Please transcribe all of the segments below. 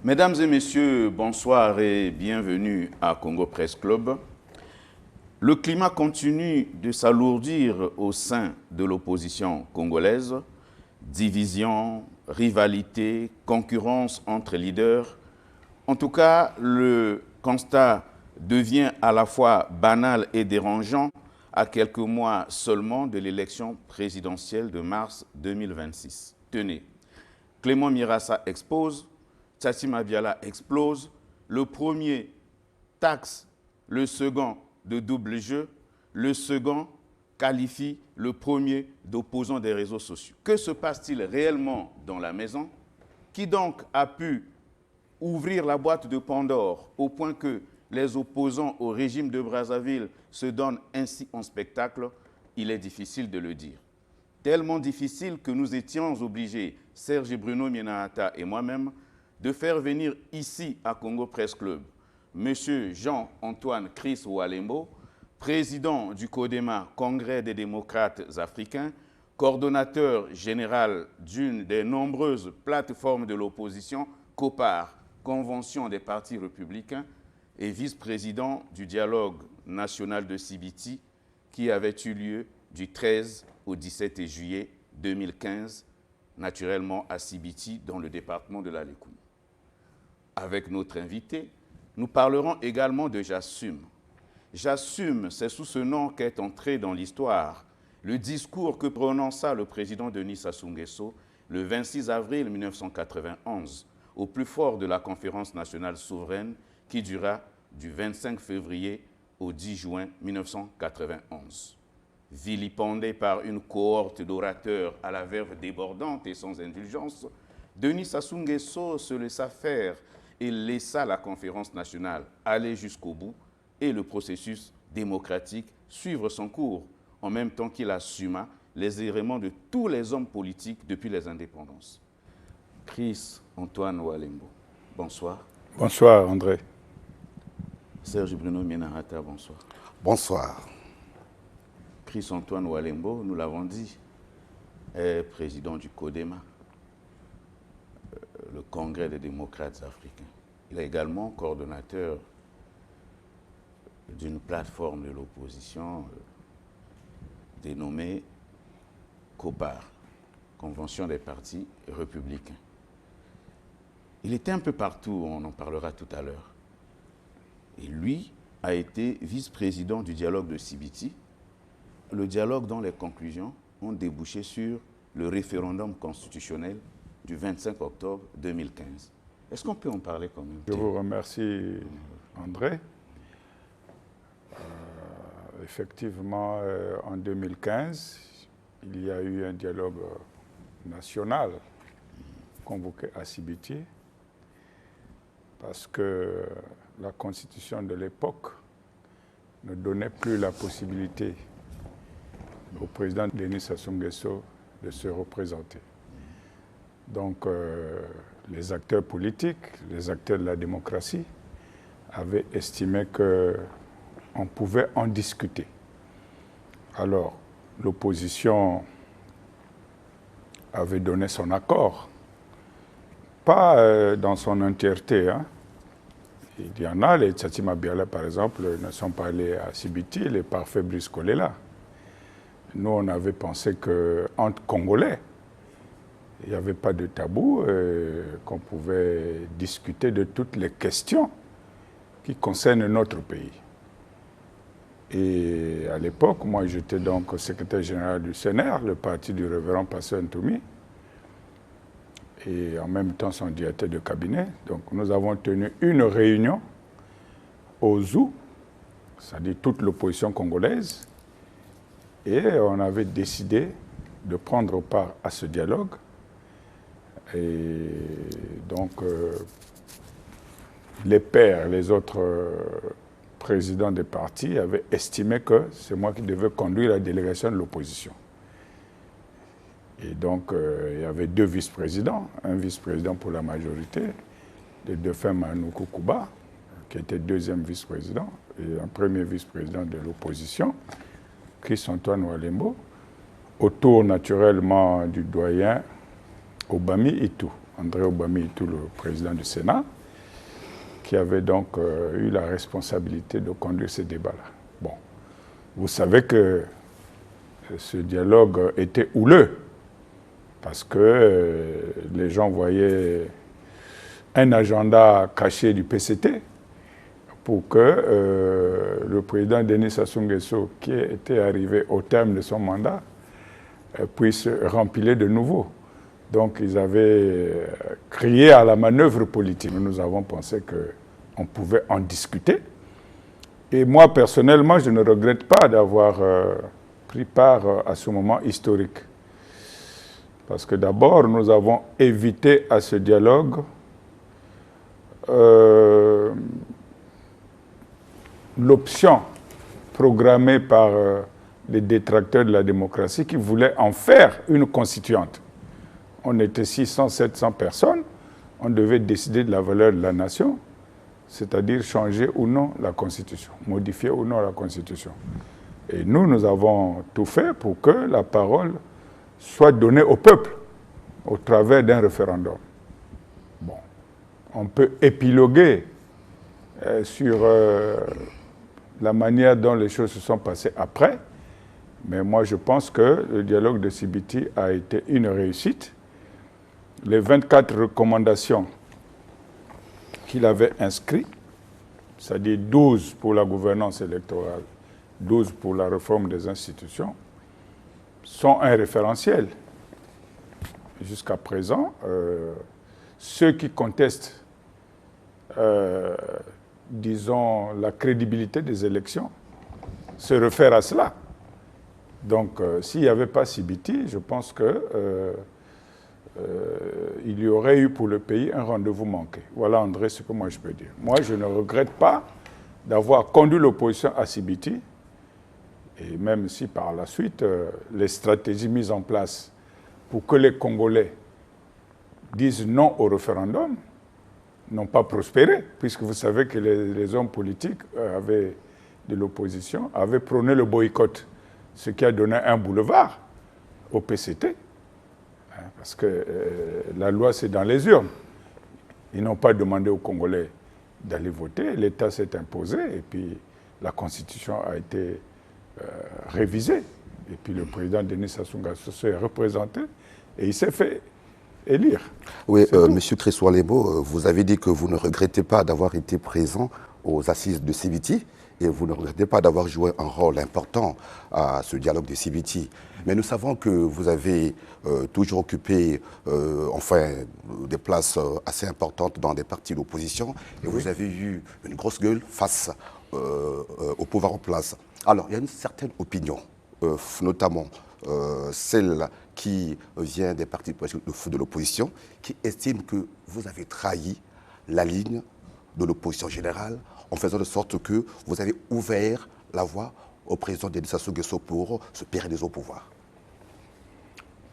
Mesdames et messieurs, bonsoir et bienvenue à Congo Press Club. Le climat continue de s'alourdir au sein de l'opposition congolaise. Division, rivalité, concurrence entre leaders. En tout cas, le constat devient à la fois banal et dérangeant à quelques mois seulement de l'élection présidentielle de mars 2026. Tenez, Clément Mirassa expose, Tchatchi Mabiala explose, le premier taxe le second de double jeu, le second qualifie le premier d'opposant des réseaux sociaux. Que se passe-t-il réellement dans la maison? Qui donc a pu ouvrir la boîte de Pandore au point que les opposants au régime de Brazzaville se donnent ainsi en spectacle? Il est difficile de le dire. Tellement difficile que nous étions obligés, Serge Bruno Mienahata et moi-même, de faire venir ici à Congo Press Club M. Jean-Antoine Chris Walembo, président du CODEMA, Congrès des démocrates africains, coordonnateur général d'une des nombreuses plateformes de l'opposition, COPAR, Convention des partis républicains, et vice-président du dialogue national de Sibiti, qui avait eu lieu du 13 au 17 juillet 2015, naturellement à Sibiti, dans le département de l'Alekouni. Avec notre invité, nous parlerons également de J'assume. J'assume, c'est sous ce nom qu'est entré dans l'histoire le discours que prononça le président Denis Sassou Nguesso le 26 avril 1991, au plus fort de la conférence nationale souveraine qui dura du 25 février au 10 juin 1991. Vilipendé par une cohorte d'orateurs à la verve débordante et sans indulgence, Denis Sassou Nguesso se laissa faire et laissa la conférence nationale aller jusqu'au bout et le processus démocratique suivre son cours, en même temps qu'il assuma les errements de tous les hommes politiques depuis les indépendances. Chris Antoine Walembo, bonsoir. Bonsoir André. Serge Bruno Mienahata, bonsoir. Bonsoir. Chris Antoine Walembo, nous l'avons dit, est président du CODEMA, le Congrès des démocrates africains. Il est également coordonnateur d'une plateforme de l'opposition dénommée COPAR, Convention des partis républicains. Il était un peu partout, on en parlera tout à l'heure. Et lui a été vice-président du dialogue de Sibiti, le dialogue dont les conclusions ont débouché sur le référendum constitutionnel du 25 octobre 2015. Est-ce qu'on peut en parler quand même? Je vous remercie, André. Effectivement, en 2015, il y a eu un dialogue national convoqué à Sibiti parce que la constitution de l'époque ne donnait plus la possibilité au président Denis Sassou Nguesso de se représenter. Donc, les acteurs politiques, les acteurs de la démocratie avaient estimé qu'on pouvait en discuter. Alors, l'opposition avait donné son accord, pas dans son entièreté. Hein. Il y en a, les Tchatchi Mabiala par exemple, ne sont pas allés à Sibiti, les par Fabrice Kolela. Nous, on avait pensé qu'entre Congolais, il n'y avait pas de tabou, qu'on pouvait discuter de toutes les questions qui concernent notre pays. Et à l'époque, moi j'étais donc secrétaire général du CNR, le parti du révérend Pasteur Ntoumi, et en même temps son directeur de cabinet. Donc nous avons tenu une réunion au ZOU, c'est-à-dire toute l'opposition congolaise, et on avait décidé de prendre part à ce dialogue. Et donc, les pairs, les autres présidents des partis avaient estimé que c'est moi qui devais conduire la délégation de l'opposition. Et donc, il y avait 2 vice-présidents, un vice-président pour la majorité, le défunt Manoukou Kouba, qui était 2e vice-président, et un premier vice-président de l'opposition, Chris-Antoine Walembo, autour naturellement du doyen Obami Itou, André Obami Itou, le président du Sénat, qui avait donc eu la responsabilité de conduire ces débats-là. Bon, vous savez que ce dialogue était houleux, parce que les gens voyaient un agenda caché du PCT pour que le président Denis Sassou Nguesso, qui était arrivé au terme de son mandat, puisse remplir de nouveau. Donc ils avaient crié à la manœuvre politique. Nous avons pensé qu'on pouvait en discuter. Et moi, personnellement, je ne regrette pas d'avoir pris part à ce moment historique. Parce que d'abord, nous avons évité à ce dialogue l'option programmée par les détracteurs de la démocratie qui voulaient en faire une constituante. On était 600, 700 personnes, on devait décider de la valeur de la nation, c'est-à-dire changer ou non la Constitution, modifier ou non la Constitution. Et nous avons tout fait pour que la parole soit donnée au peuple au travers d'un référendum. Bon, on peut épiloguer sur la manière dont les choses se sont passées après, mais moi je pense que le dialogue de Sibiti a été une réussite. Les 24 recommandations qu'il avait inscrites, c'est-à-dire 12 pour la gouvernance électorale, 12 pour la réforme des institutions, sont un référentiel. Jusqu'à présent, ceux qui contestent, disons, la crédibilité des élections se réfèrent à cela. Donc, s'il n'y avait pas Sibiti, je pense que il y aurait eu pour le pays un rendez-vous manqué. Voilà, André, ce que moi je peux dire. Moi, je ne regrette pas d'avoir conduit l'opposition à Sibiti, et même si par la suite, les stratégies mises en place pour que les Congolais disent non au référendum n'ont pas prospéré, puisque vous savez que les hommes politiques de l'opposition avaient prôné le boycott, ce qui a donné un boulevard au PCT. Parce que la loi, c'est dans les urnes. Ils n'ont pas demandé aux Congolais d'aller voter. L'État s'est imposé et puis la Constitution a été révisée. Et puis le président Denis Sassou Nguesso s'est représenté et il s'est fait élire. Oui, Monsieur Chris-Walembo, vous avez dit que vous ne regrettez pas d'avoir été présent aux assises de Sibiti et vous ne regrettez pas d'avoir joué un rôle important à ce dialogue de Sibiti. Mais nous savons que vous avez toujours occupé des places assez importantes dans des partis d'opposition et vous avez eu une grosse gueule face au pouvoir en place. Alors, il y a une certaine opinion, notamment celle qui vient des partis de l'opposition, qui estime que vous avez trahi la ligne de l'opposition générale en faisant de sorte que vous avez ouvert la voie au président Denis Sassou Nguesso pour se pérenniser au pouvoir.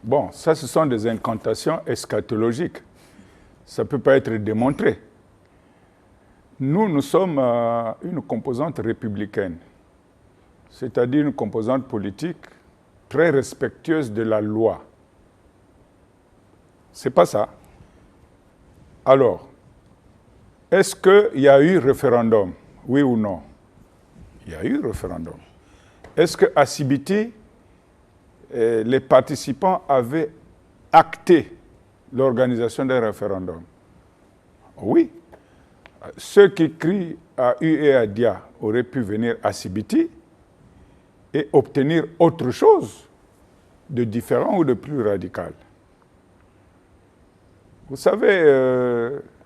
Bon, ça, ce sont des incantations eschatologiques. Ça ne peut pas être démontré. Nous sommes une composante républicaine, c'est-à-dire une composante politique très respectueuse de la loi. C'est pas ça. Alors, est-ce qu'il y a eu référendum? Oui ou non? Il y a eu référendum. Est-ce qu'à Sibiti, les participants avaient acté l'organisation d'un référendum? Oui. Ceux qui crient à U et à Dia auraient pu venir à Sibiti et obtenir autre chose de différent ou de plus radical. Vous savez,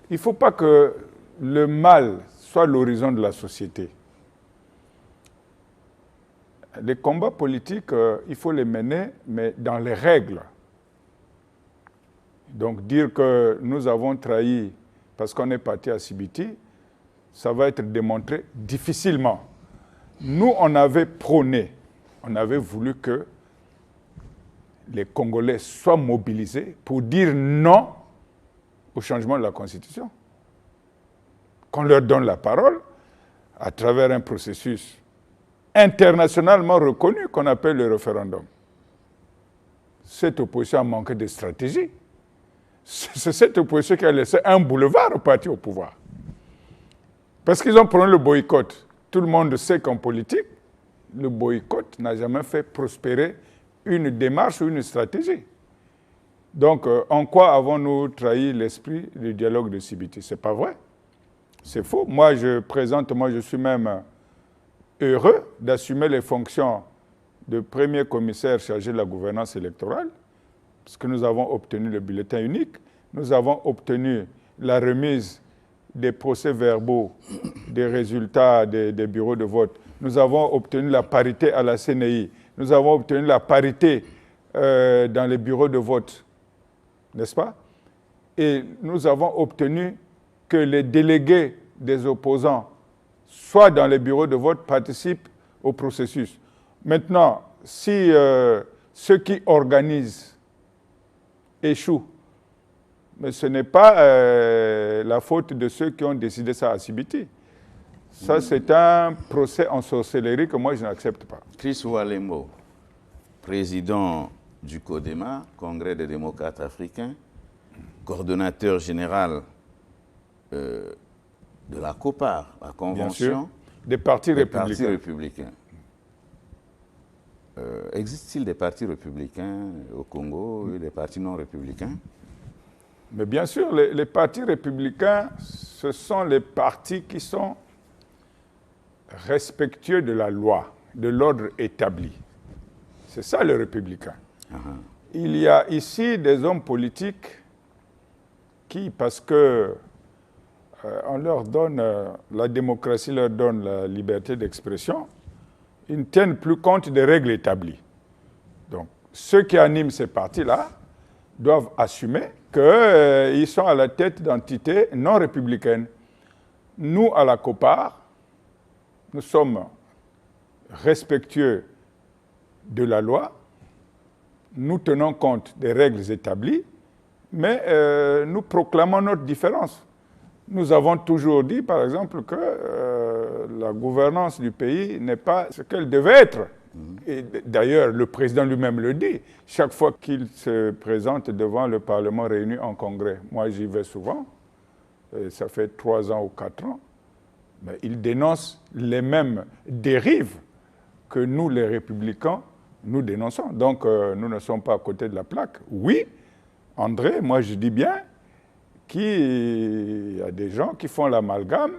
il ne faut pas que le mal soit l'horizon de la société. Les combats politiques, il faut les mener, mais dans les règles. Donc dire que nous avons trahi parce qu'on est parti à Sibiti, ça va être démontré difficilement. Nous, on avait prôné, on avait voulu que les Congolais soient mobilisés pour dire non au changement de la Constitution. Qu'on leur donne la parole à travers un processus internationalement reconnu qu'on appelle le référendum. Cette opposition a manqué de stratégie. C'est cette opposition qui a laissé un boulevard au parti au pouvoir. Parce qu'ils ont pris le boycott. Tout le monde sait qu'en politique, le boycott n'a jamais fait prospérer une démarche ou une stratégie. Donc, en quoi avons-nous trahi l'esprit du dialogue de Sibiti? Ce n'est pas vrai. C'est faux. Moi, je suis même heureux d'assumer les fonctions de premier commissaire chargé de la gouvernance électorale, parce que nous avons obtenu le bulletin unique, nous avons obtenu la remise des procès-verbaux des résultats des bureaux de vote, nous avons obtenu la parité à la CNI, nous avons obtenu la parité dans les bureaux de vote, n'est-ce pas? Et nous avons obtenu que les délégués des opposants, soit dans les bureaux de vote, participent au processus. Maintenant, si ceux qui organisent échouent, mais ce n'est pas la faute de ceux qui ont décidé ça à Sibiti. Ça, c'est un procès en sorcellerie que moi, je n'accepte pas. Chris Walembo, président du CODEMA, Congrès des démocrates africains, coordonnateur général de la COPAR, la Convention des partis républicains. Existe-t-il des partis républicains au Congo et des partis non républicains? Mais bien sûr, les partis républicains, ce sont les partis qui sont respectueux de la loi, de l'ordre établi. C'est ça le républicain. Il y a ici des hommes politiques qui, parce que on leur donne, la démocratie leur donne la liberté d'expression, ils ne tiennent plus compte des règles établies. Donc, ceux qui animent ces partis-là doivent assumer qu'ils sont à la tête d'entités non républicaines. Nous, à la COPAR, nous sommes respectueux de la loi, nous tenons compte des règles établies, mais nous proclamons notre différence. Nous avons toujours dit, par exemple, que la gouvernance du pays n'est pas ce qu'elle devait être. Et d'ailleurs, le président lui-même le dit. Chaque fois qu'il se présente devant le Parlement réuni en congrès, moi j'y vais souvent, ça fait 3 ans ou 4 ans, mais il dénonce les mêmes dérives que nous, les républicains, nous dénonçons. Donc, nous ne sommes pas à côté de la plaque. Oui, André, moi je dis bien qu'il y a des gens qui font l'amalgame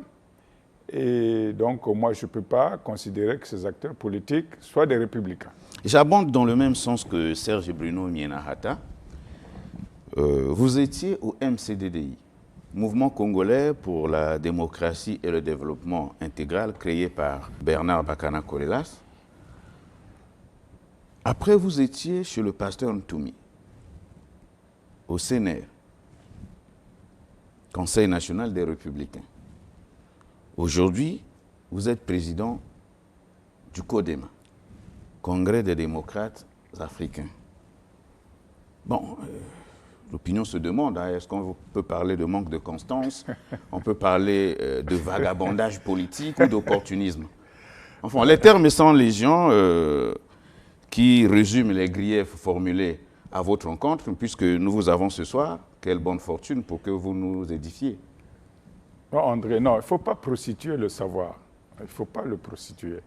et donc moi je ne peux pas considérer que ces acteurs politiques soient des républicains. J'abonde dans le même sens que Serge Bruno Mienahata. Vous étiez au MCDDI, Mouvement congolais pour la démocratie et le développement intégral, créé par Bernard Bakana Kolelas. Après, vous étiez chez le pasteur Ntoumi, au CNR, Conseil national des Républicains. Aujourd'hui, vous êtes président du CODEMA, Congrès des démocrates africains. Bon, l'opinion se demande, hein, est-ce qu'on peut parler de manque de constance? On peut parler de vagabondage politique ou d'opportunisme? Enfin, les termes sont légion qui résument les griefs formulés à votre rencontre, puisque nous vous avons ce soir. Quelle bonne fortune pour que vous nous édifiez. Non, André, non, il ne faut pas prostituer le savoir. Il ne faut pas le prostituer.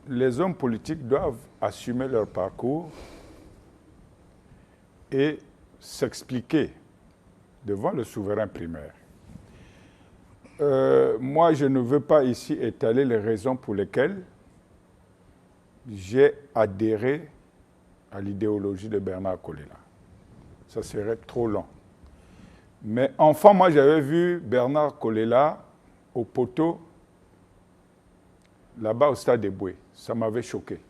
Les hommes politiques doivent assumer leur parcours et s'expliquer devant le souverain primaire. Moi, je ne veux pas ici étaler les raisons pour lesquelles j'ai adhéré à l'idéologie de Bernard Kolela. Ça serait trop long. Mais enfant, moi, j'avais vu Bernard Kolela au poteau, là-bas au stade de Boué. Ça m'avait choqué.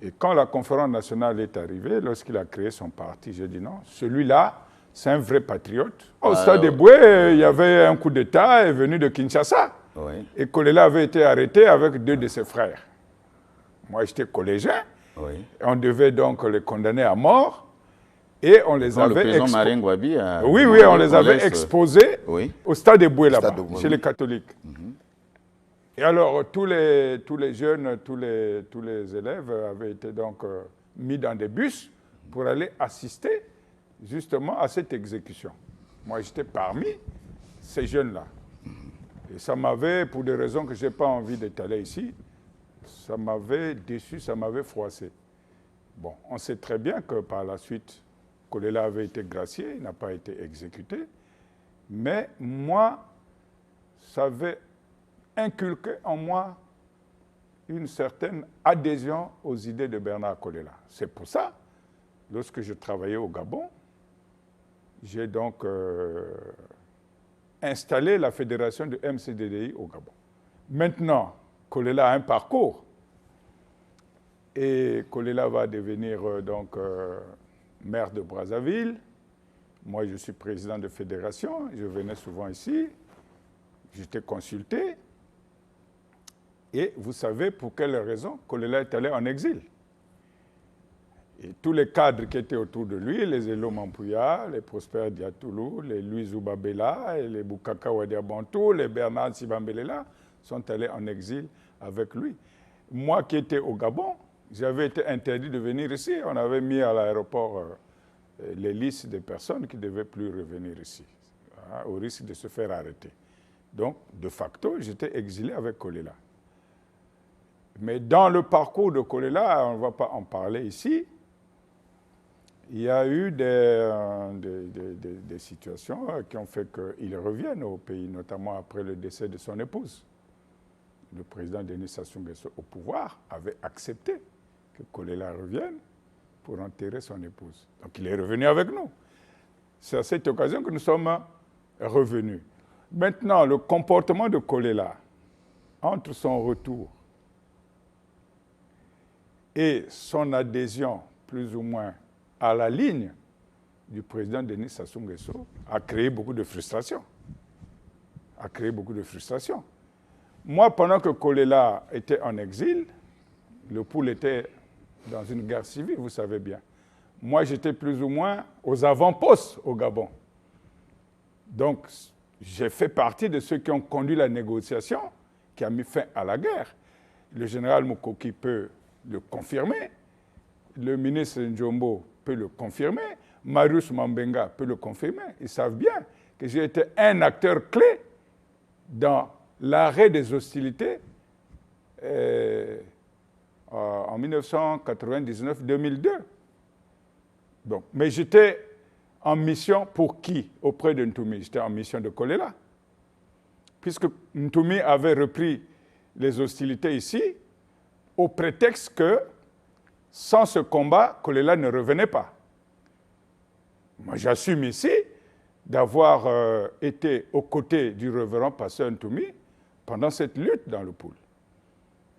Et quand la conférence nationale est arrivée, lorsqu'il a créé son parti, j'ai dit non, celui-là, c'est un vrai patriote. Au Stade de Boué, il y avait un coup d'État venu de Kinshasa. Oui. Et Kolela avait été arrêté avec 2 de ses frères. Moi, j'étais collégien. Oui. On devait donc les condamner à mort. Et on les avait le président Marien Ngouabi a oui, on les avait exposés au Stade de Boué là-bas, chez les catholiques. Et alors, tous les jeunes, tous les élèves avaient été donc mis dans des bus pour aller assister justement à cette exécution. Moi, j'étais parmi ces jeunes-là. Et ça m'avait, pour des raisons que je n'ai pas envie d'étaler ici, ça m'avait déçu, ça m'avait froissé. Bon, on sait très bien que par la suite, Kolela avait été gracié, il n'a pas été exécuté. Mais moi, ça avait inculqué en moi une certaine adhésion aux idées de Bernard Kolela. C'est pour ça, lorsque je travaillais au Gabon, j'ai donc installé la fédération de MCDDI au Gabon. Maintenant, Kolela a un parcours et Kolela va devenir maire de Brazzaville. Moi, je suis président de fédération, je venais souvent ici, j'étais consulté. Et vous savez pour quelle raison Kolela est allé en exil. Et tous les cadres qui étaient autour de lui, les Elo Mampouya, les Prosper Diatoulou, les Louis Zoubabela, les Boukaka Wadiabantou, les Bernard Sibambelela, sont allés en exil avec lui. Moi qui étais au Gabon, j'avais été interdit de venir ici. On avait mis à l'aéroport les listes des personnes qui ne devaient plus revenir ici, au risque de se faire arrêter. Donc, de facto, j'étais exilé avec Kolela. Mais dans le parcours de Kolela, on ne va pas en parler ici, il y a eu des situations qui ont fait qu'il revienne au pays, notamment après le décès de son épouse. Le président Denis Sassou Nguesso, au pouvoir, avait accepté que Kolela revienne pour enterrer son épouse. Donc il est revenu avec nous. C'est à cette occasion que nous sommes revenus. Maintenant, le comportement de Kolela, entre son retour et son adhésion, plus ou moins, à la ligne du président Denis Sassou Nguesso, a créé beaucoup de frustration. Moi, pendant que Kolela était en exil, le Poul était dans une guerre civile, vous savez bien. Moi, j'étais plus ou moins aux avant-postes au Gabon. Donc, j'ai fait partie de ceux qui ont conduit la négociation qui a mis fin à la guerre. Le général Mukoki peut le confirmer, le ministre Njombo peut le confirmer, Marius Mambenga peut le confirmer. Ils savent bien que j'ai été un acteur clé dans l'arrêt des hostilités en 1999-2002. Donc, mais j'étais en mission pour qui auprès de Ntoumi? J'étais en mission de Kolela. Puisque Ntoumi avait repris les hostilités ici, au prétexte que, sans ce combat, Kolela ne revenait pas. Moi, j'assume ici d'avoir été aux côtés du révérend pasteur Ntoumi pendant cette lutte dans le Poul.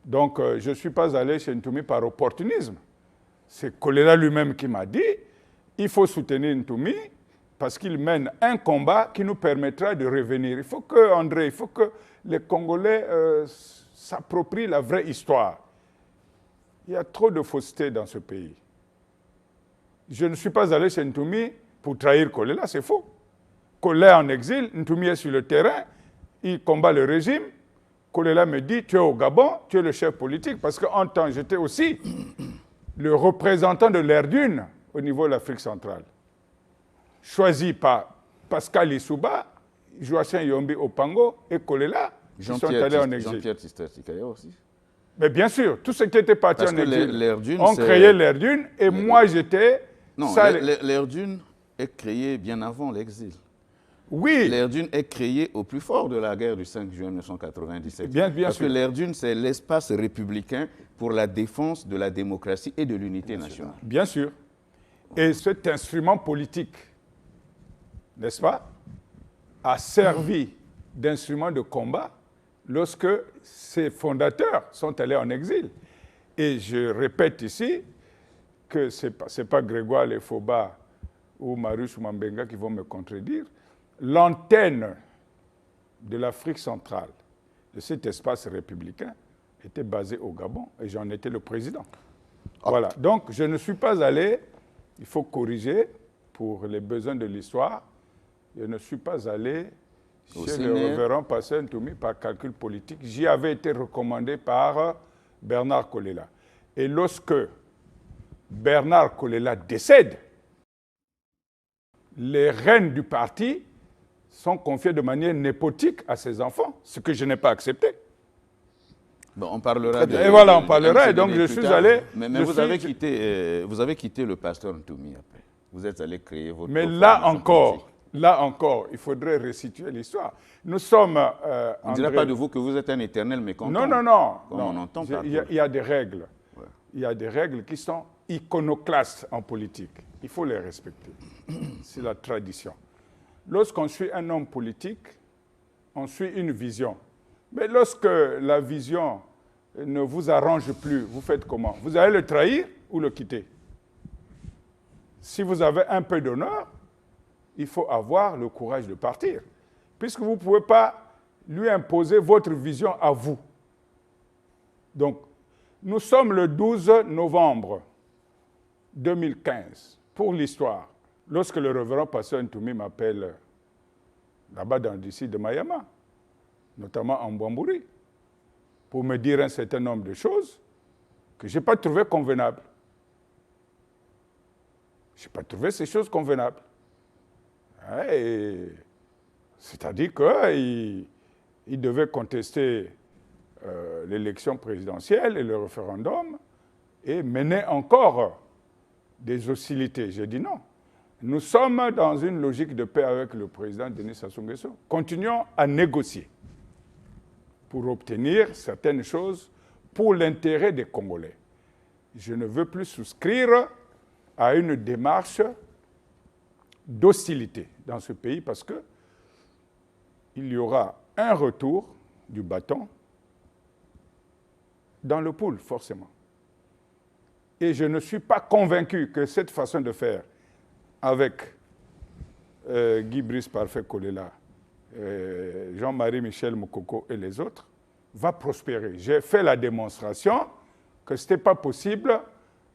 Donc, je ne suis pas allé chez Ntoumi par opportunisme. C'est Kolela lui-même qui m'a dit il faut soutenir Ntoumi parce qu'il mène un combat qui nous permettra de revenir. Il faut que, André, il faut que les Congolais s'approprient la vraie histoire. Il y a trop de fausseté dans ce pays. Je ne suis pas allé chez Ntoumi pour trahir Kolela, c'est faux. Kolela est en exil, Ntoumi est sur le terrain, il combat le régime. Kolela me dit, tu es au Gabon, tu es le chef politique, parce qu'en temps, j'étais aussi le représentant de l'Erdune au niveau de l'Afrique centrale. Choisi par Pascal Lissouba, Joachim Yombi Opango et Kolela, qui sont allés en exil. Jean-Pierre Tissertikaya aussi. Mais bien sûr, tous ceux qui étaient partis parce en exil ont créé créé l'Erdune et moi j'étais... Non, l'Erdune est créée bien avant l'exil. Oui. L'Erdune est créée au plus fort de la guerre du 5 juin 1997. Bien parce sûr. que l'Erdune, c'est l'espace républicain pour la défense de la démocratie et de l'unité nationale. Bien sûr. Et cet instrument politique, n'est-ce pas, a servi d'instrument de combat lorsque ses fondateurs sont allés en exil. Et je répète ici que ce n'est pas Grégoire Lefoba ou Marius Mambenga qui vont me contredire, l'antenne de l'Afrique centrale, de cet espace républicain, était basée au Gabon et j'en étais le président. Voilà, donc je ne suis pas allé, il faut corriger pour les besoins de l'histoire, je ne suis pas allé chez le révérend Pasteur Ntoumi par calcul politique. J'y avais été recommandé par Bernard Kolela. Et lorsque Bernard Kolela décède, les rênes du parti sont confiées de manière népotique à ses enfants, ce que je n'ai pas accepté. Bon, on parlera et voilà, on parlera. Et donc, je suis allé... Mais vous avez quitté le pasteur Ntoumi après. Vous êtes allé créer votre... Mais là encore, il faudrait restituer l'histoire. Nous sommes... on ne dirait pas de vous que vous êtes un éternel mécontent. Non. Comme on entend partout. Il y a des règles. Ouais. Il y a des règles qui sont iconoclastes en politique. Il faut les respecter. C'est la tradition. Lorsqu'on suit un homme politique, on suit une vision. Mais lorsque la vision ne vous arrange plus, vous faites comment? Vous allez le trahir ou le quitter? Si vous avez un peu d'honneur, il faut avoir le courage de partir. Puisque vous ne pouvez pas lui imposer votre vision à vous. Donc, nous sommes le 12 novembre 2015, pour l'histoire, lorsque le révérend Pasteur Ntoumi m'appelle là-bas dans le district de Mayama, notamment en Bouambouri, pour me dire un certain nombre de choses que je n'ai pas trouvé convenables. Je n'ai pas trouvé ces choses convenables. C'est-à-dire qu'il devait contester l'élection présidentielle et le référendum et mener encore des hostilités. J'ai dit non. Nous sommes dans une logique de paix avec le président Denis Sassou Nguesso. Continuons à négocier pour obtenir certaines choses pour l'intérêt des Congolais. Je ne veux plus souscrire à une démarche d'hostilité dans ce pays parce qu'il y aura un retour du bâton dans le pool, forcément. Et je ne suis pas convaincu que cette façon de faire avec Guy Brice Parfait Kolela, Jean-Marie Michel Moukoko et les autres, va prospérer. J'ai fait la démonstration que ce n'était pas possible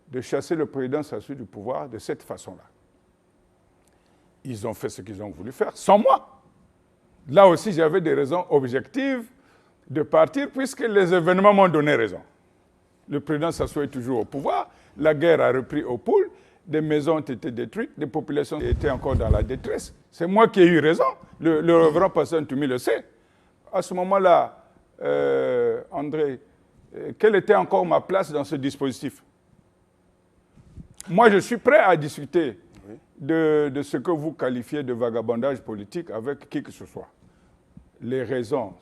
de chasser le président Sassou du pouvoir de cette façon-là. Ils ont fait ce qu'ils ont voulu faire, sans moi. Là aussi, j'avais des raisons objectives de partir, puisque les événements m'ont donné raison. Le président Sassou est toujours au pouvoir, la guerre a repris au pool, des maisons ont été détruites, des populations étaient encore dans la détresse. C'est moi qui ai eu raison. Le révérend Pasteur Ntoumi le sait. À ce moment-là, André, quelle était encore ma place dans ce dispositif? Moi, je suis prêt à discuter de ce que vous qualifiez de vagabondage politique avec qui que ce soit. Les raisons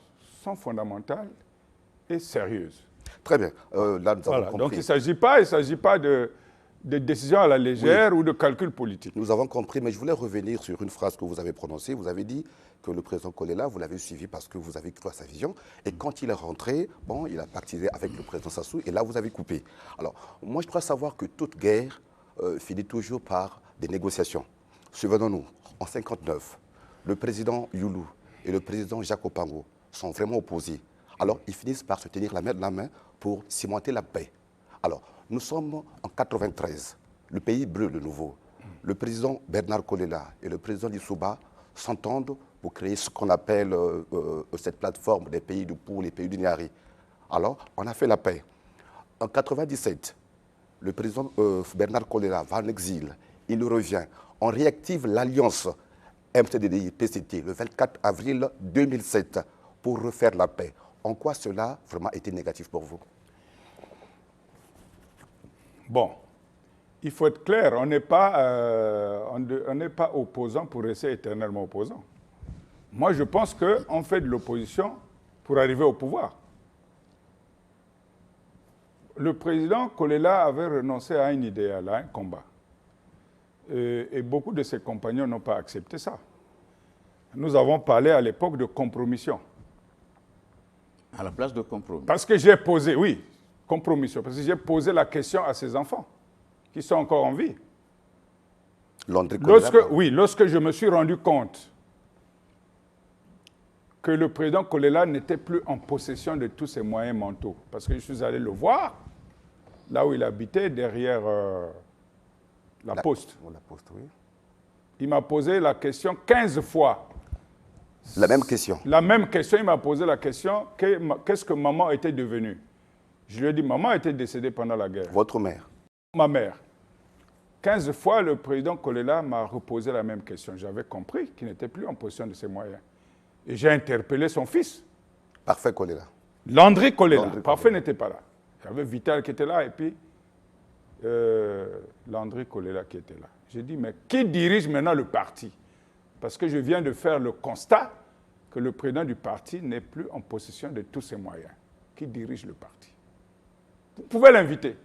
sont fondamentales et sérieuses. Très bien. Là, nous avons compris. Donc, il ne s'agit pas de décisions à la légère ou de calculs politiques. Nous avons compris, mais je voulais revenir sur une phrase que vous avez prononcée. Vous avez dit que le président Kolela, vous l'avez suivi parce que vous avez cru à sa vision. Et quand il est rentré, bon, il a pactisé avec le président Sassou et là, vous avez coupé. Alors, moi, je crois savoir que toute guerre finit toujours par des négociations. Souvenons-nous, en 1959, le président Youlou et le président Jacques Opango sont vraiment opposés. Alors, ils finissent par se tenir la main de la main pour cimenter la paix. Alors, nous sommes en 1993. Le pays brûle de nouveau. Le président Bernard Kolela et le président Lissouba s'entendent pour créer ce qu'on appelle cette plateforme des pays du Pou, les pays du Niari. Alors, on a fait la paix. En 1997, le président Bernard Kolela va en exil. Il revient. On réactive l'alliance MCDDI-PCT le 24 avril 2007 pour refaire la paix. En quoi cela vraiment été négatif pour vous? Bon, il faut être clair, on n'est pas opposant pour rester éternellement opposant. Moi, je pense qu'on fait de l'opposition pour arriver au pouvoir. Le président Kolela avait renoncé à un idéal, à un combat. Et beaucoup de ses compagnons n'ont pas accepté ça. Nous avons parlé à l'époque de compromission. À la place de compromis. Parce que j'ai posé, oui, compromission, parce que j'ai posé la question à ses enfants, qui sont encore en vie. Lorsque je me suis rendu compte que le président Kolela n'était plus en possession de tous ses moyens mentaux, parce que je suis allé le voir, là où il habitait, derrière la Poste. La Poste, oui. Il m'a posé la question 15 fois. La même question. La même question, il m'a posé la question, qu'est-ce que maman était devenue? Je lui ai dit, maman était décédée pendant la guerre. Votre mère? Ma mère. 15 fois, le président Kolela m'a reposé la même question. J'avais compris qu'il n'était plus en possession de ses moyens. Et j'ai interpellé son fils. Parfait Kolela. Landry Kolela. Parfait n'était pas là. Il y avait Vital qui était là et puis Landry Kolela qui était là. J'ai dit, mais qui dirige maintenant le parti? Parce que je viens de faire le constat que le président du parti n'est plus en possession de tous ses moyens. Qui dirige le parti? Vous pouvez l'inviter.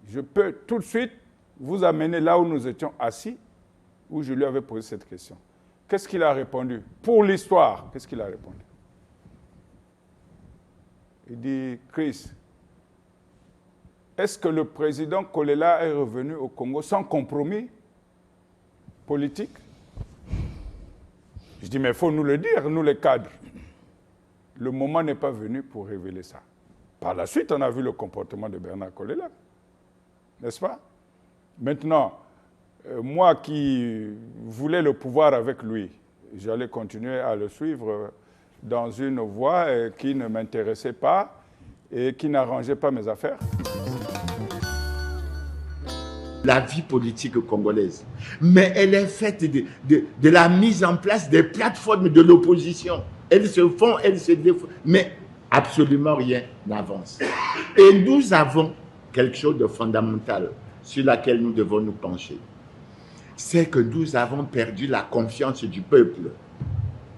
Je peux tout de suite vous amener là où nous étions assis, où je lui avais posé cette question. Qu'est-ce qu'il a répondu? Pour l'histoire, qu'est-ce qu'il a répondu? Il dit, Chris, est-ce que le président Kolela est revenu au Congo sans compromis politique? Je dis, mais il faut nous le dire, nous les cadres. Le moment n'est pas venu pour révéler ça. Par la suite, on a vu le comportement de Bernard Kolela, n'est-ce pas? Maintenant, moi qui voulais le pouvoir avec lui, j'allais continuer à le suivre dans une voie qui ne m'intéressait pas et qui n'arrangeait pas mes affaires. La vie politique congolaise, mais elle est faite de la mise en place des plateformes de l'opposition. Elles se font, elles se défont, mais absolument rien n'avance. Et nous avons quelque chose de fondamental sur laquelle nous devons nous pencher. C'est que nous avons perdu la confiance du peuple.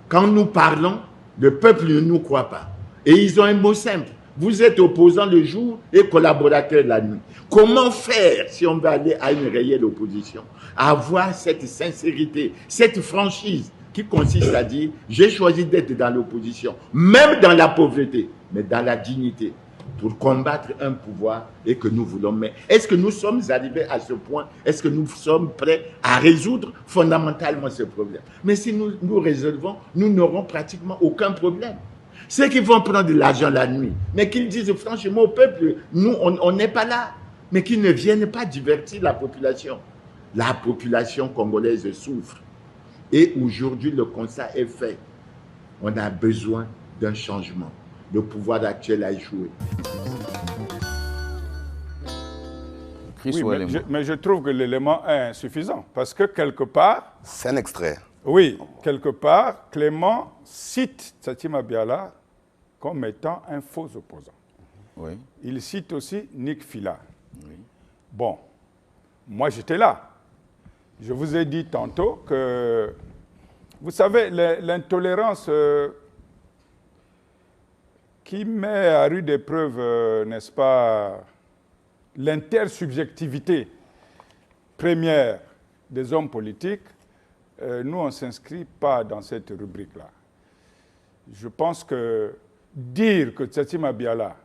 Quand nous parlons, le peuple ne nous croit pas. Et ils ont un mot simple. Vous êtes opposant le jour et collaborateur la nuit. Comment faire si on veut aller à une réelle opposition? Avoir cette sincérité, cette franchise qui consiste à dire j'ai choisi d'être dans l'opposition, même dans la pauvreté, mais dans la dignité, pour combattre un pouvoir et que nous voulons. Mais est-ce que nous sommes arrivés à ce point? Est-ce que nous sommes prêts à résoudre fondamentalement ce problème? Mais si nous résolvons, nous n'aurons pratiquement aucun problème. Ceux qui vont prendre de l'argent la nuit, mais qu'ils disent franchement au peuple, nous, on n'est pas là, mais qu'ils ne viennent pas divertir la population. La population congolaise souffre. Et aujourd'hui, le constat est fait. On a besoin d'un changement. Le pouvoir actuel a échoué. Oui, mais je trouve que l'élément est insuffisant. Parce que quelque part... C'est un extrait. Oui, quelque part, Clément cite Tsatsima Mabiala comme étant un faux opposant. Oui. Il cite aussi Nick Fila. Oui. Bon, moi j'étais là. Je vous ai dit tantôt que, vous savez, l'intolérance qui met à rude épreuve, n'est-ce pas, l'intersubjectivité première des hommes politiques, nous, on ne s'inscrit pas dans cette rubrique-là. Je pense que dire que Tsatsima Mabiala,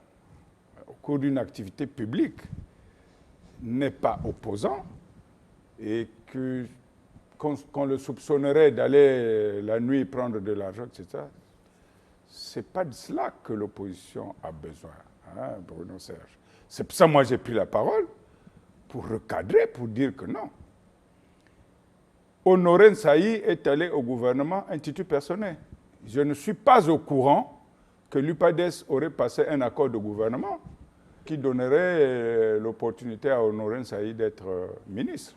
au cours d'une activité publique, n'est pas opposant et qu'on le soupçonnerait d'aller la nuit prendre de l'argent, etc., ce n'est pas de cela que l'opposition a besoin, hein, Bruno Serge. C'est pour ça que moi j'ai pris la parole, pour recadrer, pour dire que non. Honoré Nsayi est allé au gouvernement un titre personnel. Je ne suis pas au courant que l'UPADES aurait passé un accord de gouvernement qui donnerait l'opportunité à Honoré Nsayi d'être ministre.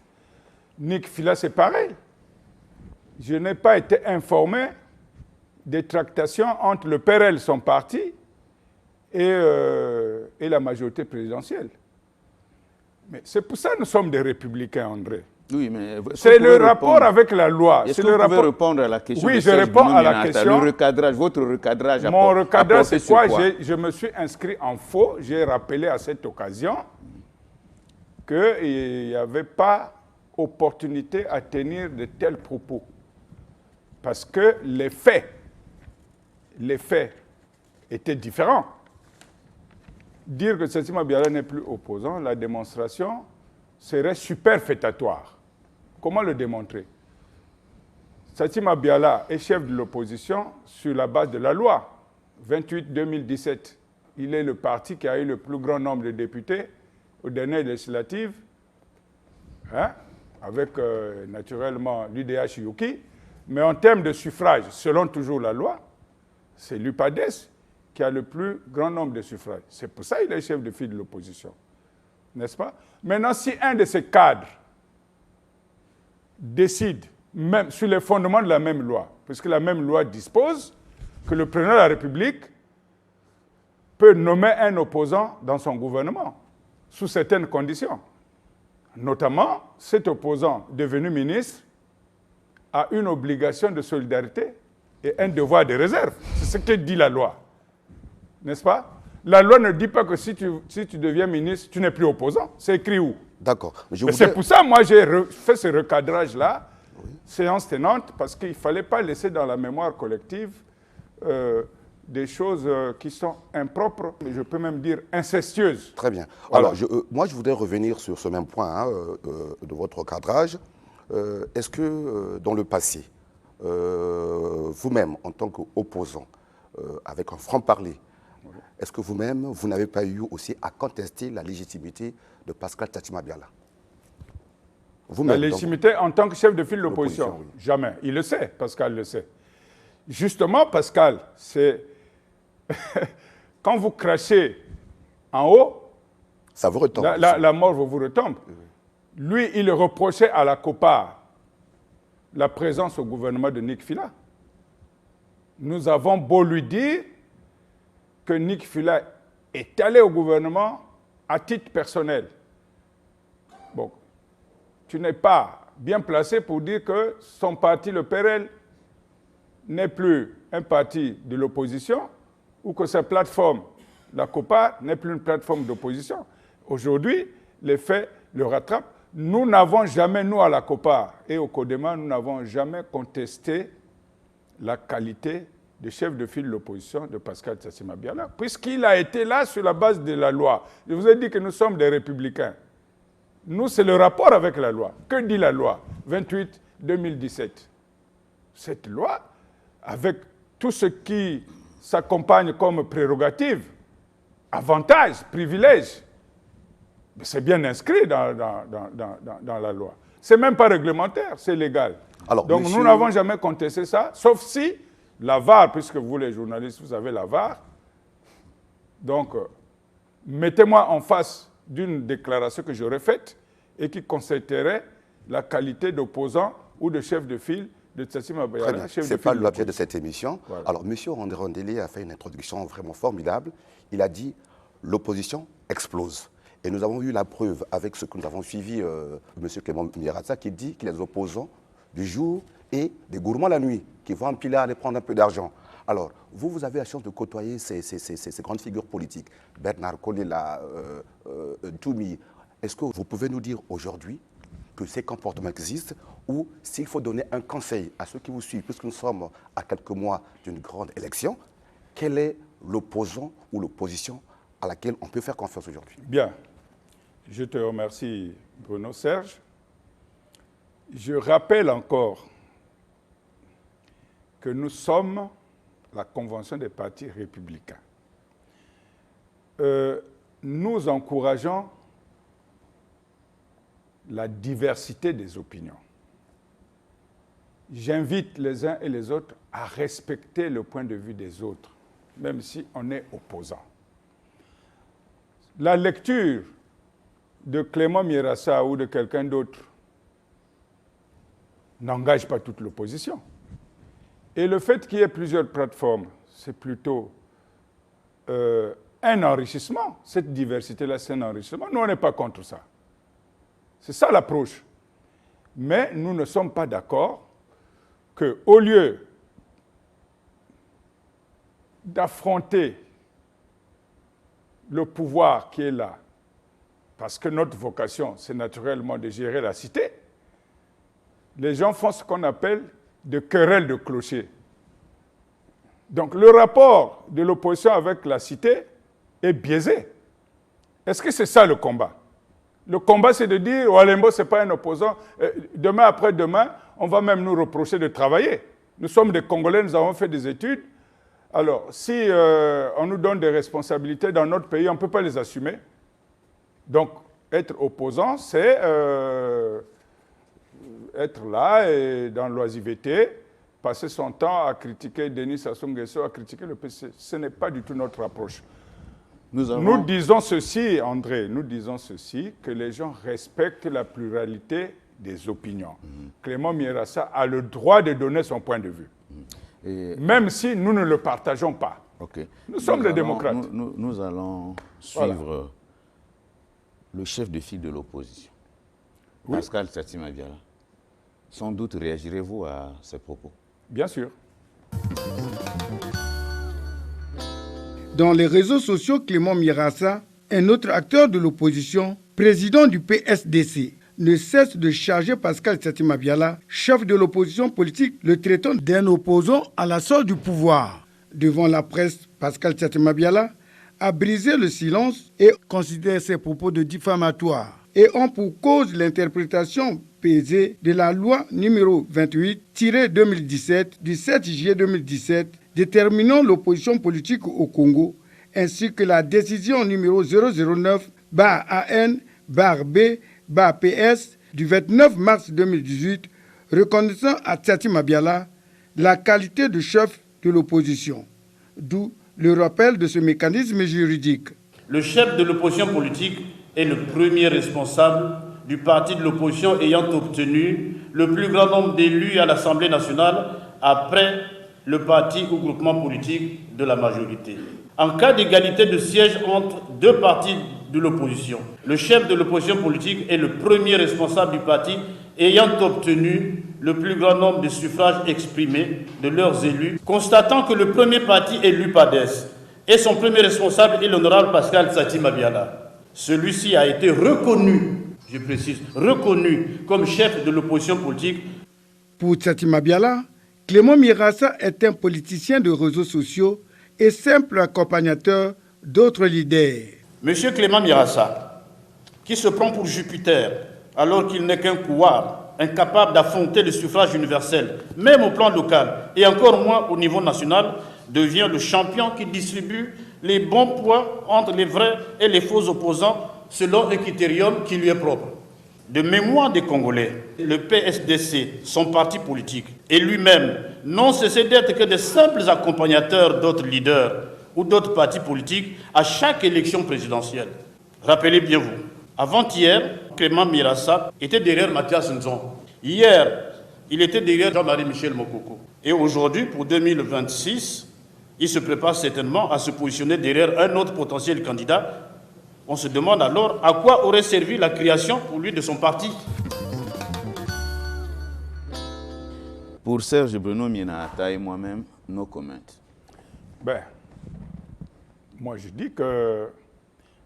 Nick Fila, c'est pareil. Je n'ai pas été informé des tractations entre le PRL, son parti, et la majorité présidentielle. Mais c'est pour ça que nous sommes des républicains, André. Oui, mais c'est le rapport avec la loi. Est-ce que vous pouvez répondre à la question? Oui, je réponds à la question. Le recadrage, votre recadrage. Mon recadrage, c'est quoi? Je me suis inscrit en faux. J'ai rappelé à cette occasion qu'il n'y avait pas opportunité à tenir de tels propos. Parce que les faits étaient différents. Dire que Tsatsima Mabiala n'est plus opposant, la démonstration serait superfétatoire. Comment le démontrer? Satima Biala est chef de l'opposition sur la base de la loi 28-2017. Il est le parti qui a eu le plus grand nombre de députés aux dernières législatives, hein, avec naturellement l'UDH Yuki. Mais en termes de suffrage, selon toujours la loi, c'est l'UPADES qui a le plus grand nombre de suffrages. C'est pour ça qu'il est chef de file de l'opposition. N'est-ce pas? Maintenant, si un de ces cadres décide, même sur les fondements de la même loi, puisque la même loi dispose que le président de la République peut nommer un opposant dans son gouvernement, sous certaines conditions. Notamment, cet opposant devenu ministre a une obligation de solidarité et un devoir de réserve. C'est ce que dit la loi. N'est-ce pas? La loi ne dit pas que si tu deviens ministre, tu n'es plus opposant. C'est écrit où? D'accord. C'est pour ça que moi j'ai fait ce recadrage-là, séance tenante, parce qu'il ne fallait pas laisser dans la mémoire collective des choses qui sont impropres, mais je peux même dire incestueuses. Très bien. Voilà. Alors, moi, je voudrais revenir sur ce même point hein, de votre cadrage. Est-ce que dans le passé, vous-même, en tant qu'opposant, avec un franc-parler, est-ce que vous-même, vous n'avez pas eu aussi à contester la légitimité de Pascal Satima Biala? La légitimité en tant que chef de file de l'opposition? Oui. Jamais. Il le sait, Pascal le sait. Justement, Pascal, c'est quand vous crachez en haut, ça vous retombe. La mort vous retombe. Lui, il reprochait à la COPA la présence au gouvernement de Nick Fila. Nous avons beau lui dire que Nick Fila est allé au gouvernement à titre personnel. Bon, tu n'es pas bien placé pour dire que son parti, le PRL, n'est plus un parti de l'opposition ou que sa plateforme, la COPA, n'est plus une plateforme d'opposition. Aujourd'hui, les faits le rattrapent. Nous n'avons jamais, nous à la COPA et au CODEMA, nous n'avons jamais contesté la qualité de chef de file de l'opposition de Pascal Satima Biala, puisqu'il a été là sur la base de la loi. Je vous ai dit que nous sommes des républicains. Nous, c'est le rapport avec la loi. Que dit la loi 28-2017? Cette loi, avec tout ce qui s'accompagne comme prérogative, avantages, privilèges, c'est bien inscrit dans la loi. Ce n'est même pas réglementaire, c'est légal. Alors, donc nous n'avons jamais contesté ça, sauf si la VAR, puisque vous les journalistes, vous avez la VAR, donc mettez-moi en face d'une déclaration que j'aurais faite et qui constaterait la qualité d'opposant ou de chef de file de Satima Biala. Ce n'est pas l'objet de cette émission. Voilà. Alors, M. Rondélé a fait une introduction vraiment formidable. Il a dit « l'opposition explose ». Et nous avons eu la preuve avec ce que nous avons suivi, M. Clément Miratsa, qui dit qu'il y a des opposants du jour et des gourmands la nuit, qui vont en Pilar aller prendre un peu d'argent. Alors, vous avez la chance de côtoyer ces grandes figures politiques, Bernard Kolela, Toumi. Est-ce que vous pouvez nous dire aujourd'hui que ces comportements existent ou s'il faut donner un conseil à ceux qui vous suivent, puisque nous sommes à quelques mois d'une grande élection, quel est l'opposant ou l'opposition à laquelle on peut faire confiance aujourd'hui? Bien. Je te remercie, Bruno Serge. Je rappelle encore que nous sommes la Convention des partis républicains. Nous encourageons la diversité des opinions. J'invite les uns et les autres à respecter le point de vue des autres, même si on est opposant. La lecture de Clément Miratsa ou de quelqu'un d'autre n'engage pas toute l'opposition. Et le fait qu'il y ait plusieurs plateformes, c'est plutôt un enrichissement. Cette diversité-là, c'est un enrichissement. Nous, on n'est pas contre ça. C'est ça l'approche. Mais nous ne sommes pas d'accord qu'au lieu d'affronter le pouvoir qui est là, parce que notre vocation, c'est naturellement de gérer la cité, les gens font ce qu'on appelle des querelles de clocher. Donc le rapport de l'opposition avec la cité est biaisé. Est-ce que c'est ça le combat? Le combat, c'est de dire Walembo, ce n'est pas un opposant. Demain après-demain, on va même nous reprocher de travailler. Nous sommes des Congolais, nous avons fait des études. Alors, si on nous donne des responsabilités dans notre pays, on ne peut pas les assumer. Donc, être opposant, c'est être là et dans l'oisiveté, passer son temps à critiquer Denis Sassou Nguesso, à critiquer le PC. Ce n'est pas du tout notre approche. Nous disons ceci, André, nous disons ceci, que les gens respectent la pluralité des opinions. Clément Mierassa a le droit de donner son point de vue, même si nous ne le partageons pas. Nous sommes des démocrates. Nous allons suivre le chef de file de l'opposition, Pascal Satima Biala. Sans doute réagirez-vous à ces propos? Bien sûr. Dans les réseaux sociaux, Clément Mierassa, un autre acteur de l'opposition, président du PSDC, ne cesse de charger Pascal Satima Biala, chef de l'opposition politique, le traitant d'un opposant à la sorte du pouvoir. Devant la presse, Pascal Satima Biala a brisé le silence et considère ses propos de diffamatoires et ont pour cause l'interprétation pesée de la loi numéro 28-2017 du 7 juillet 2017 déterminant l'opposition politique au Congo, ainsi que la décision numéro 009-AN-B-PS du 29 mars 2018 reconnaissant à Satima Biala la qualité de chef de l'opposition, d'où le rappel de ce mécanisme juridique. Le chef de l'opposition politique est le premier responsable du parti de l'opposition ayant obtenu le plus grand nombre d'élus à l'Assemblée nationale après le parti ou groupement politique de la majorité. En cas d'égalité de sièges entre deux partis de l'opposition, le chef de l'opposition politique est le premier responsable du parti ayant obtenu le plus grand nombre de suffrages exprimés de leurs élus, constatant que le premier parti est l'UPADES et son premier responsable est l'honorable Pascal Satima Biala. Celui-ci a été reconnu, je précise, reconnu comme chef de l'opposition politique. Pour Satima Biala, Clément Mierassa est un politicien de réseaux sociaux et simple accompagnateur d'autres leaders. Monsieur Clément Mierassa, qui se prend pour Jupiter alors qu'il n'est qu'un couard, incapable d'affronter le suffrage universel, même au plan local et encore moins au niveau national, devient le champion qui distribue les bons points entre les vrais et les faux opposants selon un critérium qui lui est propre. De mémoire des Congolais, le PSDC, son parti politique, et lui-même n'ont cessé d'être que de simples accompagnateurs d'autres leaders ou d'autres partis politiques à chaque élection présidentielle. Rappelez bien vous, avant-hier, Clément Mierassa était derrière Mathias Nzon. Hier, il était derrière Jean-Marie Michel Mokoko. Et aujourd'hui, pour 2026, il se prépare certainement à se positionner derrière un autre potentiel candidat. On se demande alors à quoi aurait servi la création pour lui de son parti. Pour Serge Bruno Mienata et moi-même, nos commentaires. Moi je dis que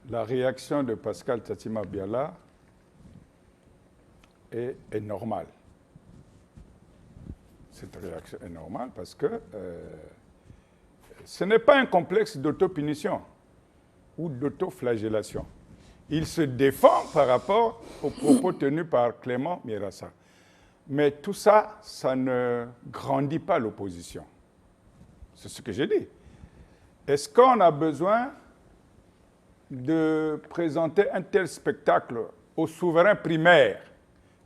la réaction de Pascal Satima Biala est normale. Cette réaction est normale parce que ce n'est pas un complexe d'autopunition ou d'autoflagellation. Il se défend par rapport aux propos tenus par Clément Mierassa. Mais tout ça, ça ne grandit pas l'opposition. C'est ce que j'ai dit. Est-ce qu'on a besoin de présenter un tel spectacle aux souverains primaires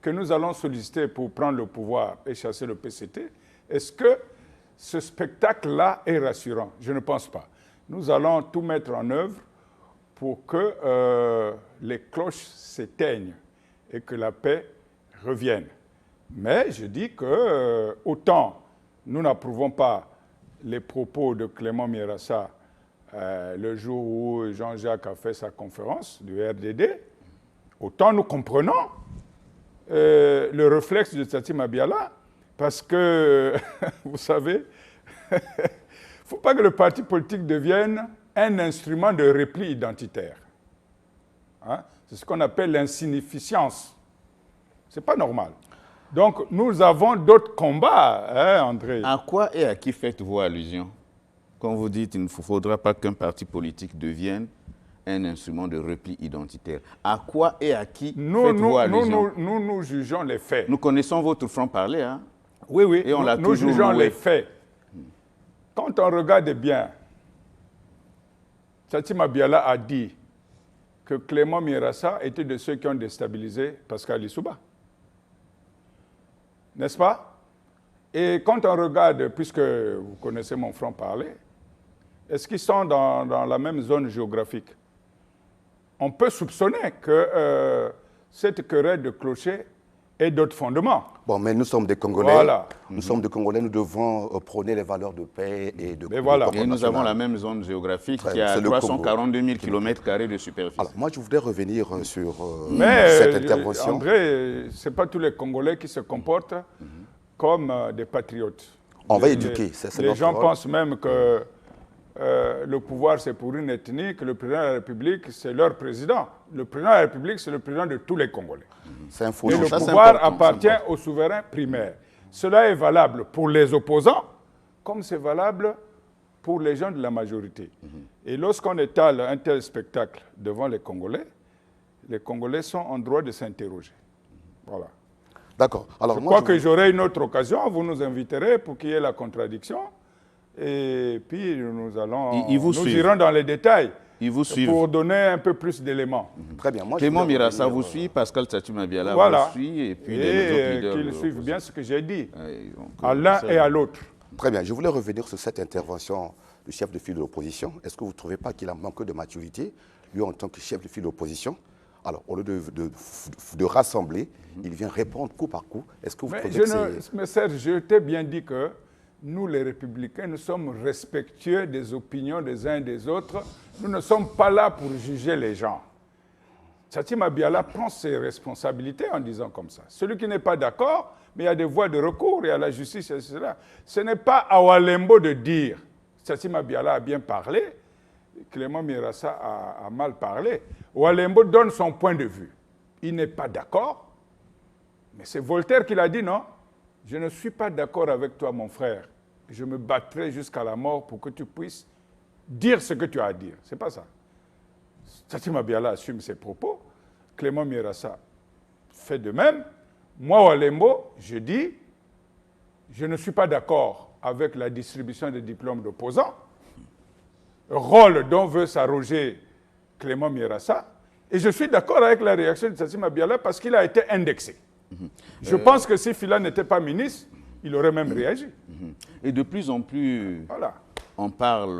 que nous allons solliciter pour prendre le pouvoir et chasser le PCT? Est-ce que ce spectacle-là est rassurant? Je ne pense pas. Nous allons tout mettre en œuvre pour que les cloches s'éteignent et que la paix revienne. Mais je dis que autant nous n'approuvons pas les propos de Clément Mierassa le jour où Jean-Jacques a fait sa conférence du RDD, autant nous comprenons le réflexe de Satima Biala, parce que, vous savez, il ne faut pas que le parti politique devienne un instrument de repli identitaire. Hein? C'est ce qu'on appelle l'insignifiance. Ce n'est pas normal. Donc, nous avons d'autres combats, hein, André. À quoi et à qui faites-vous allusion quand vous dites qu'il ne faudra pas qu'un parti politique devienne un instrument de repli identitaire. À quoi et à qui faites-vous allusion? Nous jugeons les faits. Nous connaissons votre franc-parler, hein? Oui, oui, Et on l'a nous toujours jugeons loué. les faits. Quand on regarde bien, Tchatima Biala a dit que Clément Mirassa était de ceux qui ont déstabilisé Pascal Lissouba. N'est-ce pas? Et quand on regarde, puisque vous connaissez mon franc-parler, est-ce qu'ils sont dans la même zone géographique? On peut soupçonner que cette querelle de clocher ait d'autres fondements. Bon, mais nous sommes des Congolais. Voilà. Nous sommes des Congolais, nous devons prôner les valeurs de paix et de voilà. concorde Et nous nationale. avons la même zone géographique qui a C'est le Congo. 342 000 km² de superficie. Alors, moi, je voudrais revenir sur Mais cette intervention. André, ce n'est pas tous les Congolais qui se comportent comme des patriotes. On va éduquer, c'est Les notre gens rôle. pensent même que le pouvoir, c'est pour une ethnie, que le président de la République, c'est leur président. Le président de la République, c'est le président de tous les Congolais. C'est un faux Et nom. le ça, c'est pouvoir important, appartient c'est au souverain primaire. Cela est valable pour les opposants, comme c'est valable pour les gens de la majorité. Et lorsqu'on étale un tel spectacle devant les Congolais sont en droit de s'interroger. Voilà. D'accord. Alors, Je moi, crois je que vous- j'aurai une autre occasion, vous nous inviterez pour qu'il y ait la contradiction. Et puis nous allons, Ils vous nous suivent. irons dans les détails Ils vous suivent. pour donner un peu plus d'éléments. Très bien. Moi, je Clément voudrais Mirassa revenir, vous suit, Pascal Tchatima Biala Voilà. vous suit, et puis Et les autres leaders. qu'ils de suivent bien ce que j'ai dit, l'opposition. à l'un et à l'autre. Très bien. Je voulais revenir sur cette intervention du chef de file de l'opposition. Est-ce que vous ne trouvez pas qu'il a manqué de maturité, lui, en tant que chef de file de l'opposition? Alors, au lieu de rassembler, il vient répondre coup par coup. Est-ce que vous Mais, trouvez que c'est... mais Serge, je t'ai bien dit que nous, les Républicains, nous sommes respectueux des opinions des uns et des autres. Nous ne sommes pas là pour juger les gens. Tchatima Biala prend ses responsabilités en disant comme ça. Celui qui n'est pas d'accord, mais il y a des voies de recours, il y a la justice, etc. Ce n'est pas à Walembo de dire Tchatima Biala a bien parlé, Clément Mirassa a mal parlé. Walembo donne son point de vue. Il n'est pas d'accord, mais c'est Voltaire qui l'a dit, non? Je ne suis pas d'accord avec toi, mon frère. Je me battrai jusqu'à la mort pour que tu puisses dire ce que tu as à dire. C'est pas ça. Tchatima Biala assume ses propos. Clément Mirassa fait de même. Moi, Walembo, je dis, je ne suis pas d'accord avec la distribution des diplômes d'opposants, rôle dont veut s'arroger Clément Mirassa, et je suis d'accord avec la réaction de Tchatima Biala parce qu'il a été indexé. Je pense que si Fila n'était pas ministre, il aurait même réagi. Et de plus en plus, Voilà. on parle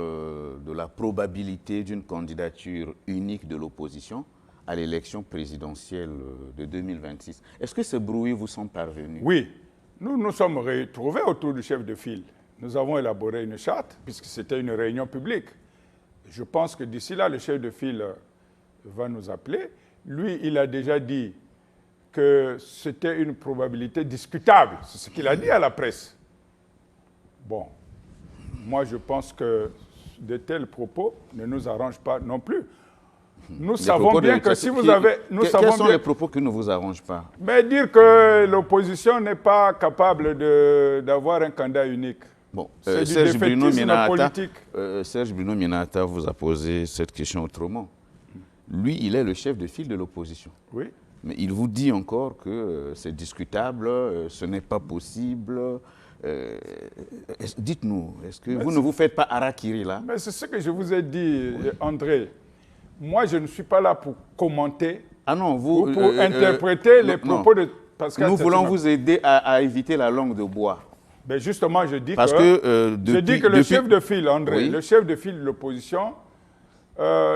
de la probabilité d'une candidature unique de l'opposition à l'élection présidentielle de 2026. Est-ce que ces bruits vous sont parvenus? Oui, nous nous sommes retrouvés autour du chef de file. Nous avons élaboré une charte, puisque c'était une réunion publique. Je pense que d'ici là, le chef de file va nous appeler. Lui, il a déjà dit que c'était une probabilité discutable. C'est ce qu'il a dit à la presse. Bon, moi je pense que de tels propos ne nous arrangent pas non plus. Nous Les savons propos bien de- que si vous qui- avez... Nous quels savons sont bien, les propos qui ne vous arrangent pas? mais dire que l'opposition n'est pas capable d'avoir un candidat unique. Bon, C'est du Serge Bruno défaitisme Minata, politique. Serge Bruno Minata vous a posé cette question autrement. Lui, il est le chef de file de l'opposition. Oui. Mais il vous dit encore que c'est discutable, ce n'est pas possible. Dites-nous, est-ce que vous ne vous faites pas harakiri là? Mais c'est ce que je vous ai dit, André. Moi, je ne suis pas là pour commenter Ah non, vous... ou pour interpréter les non. propos de Pascal Nous voulons Tchatima. vous aider à éviter la langue de bois. Ben justement, je dis Parce que, que, je dis que le chef de file, André, Oui. le chef de file de l'opposition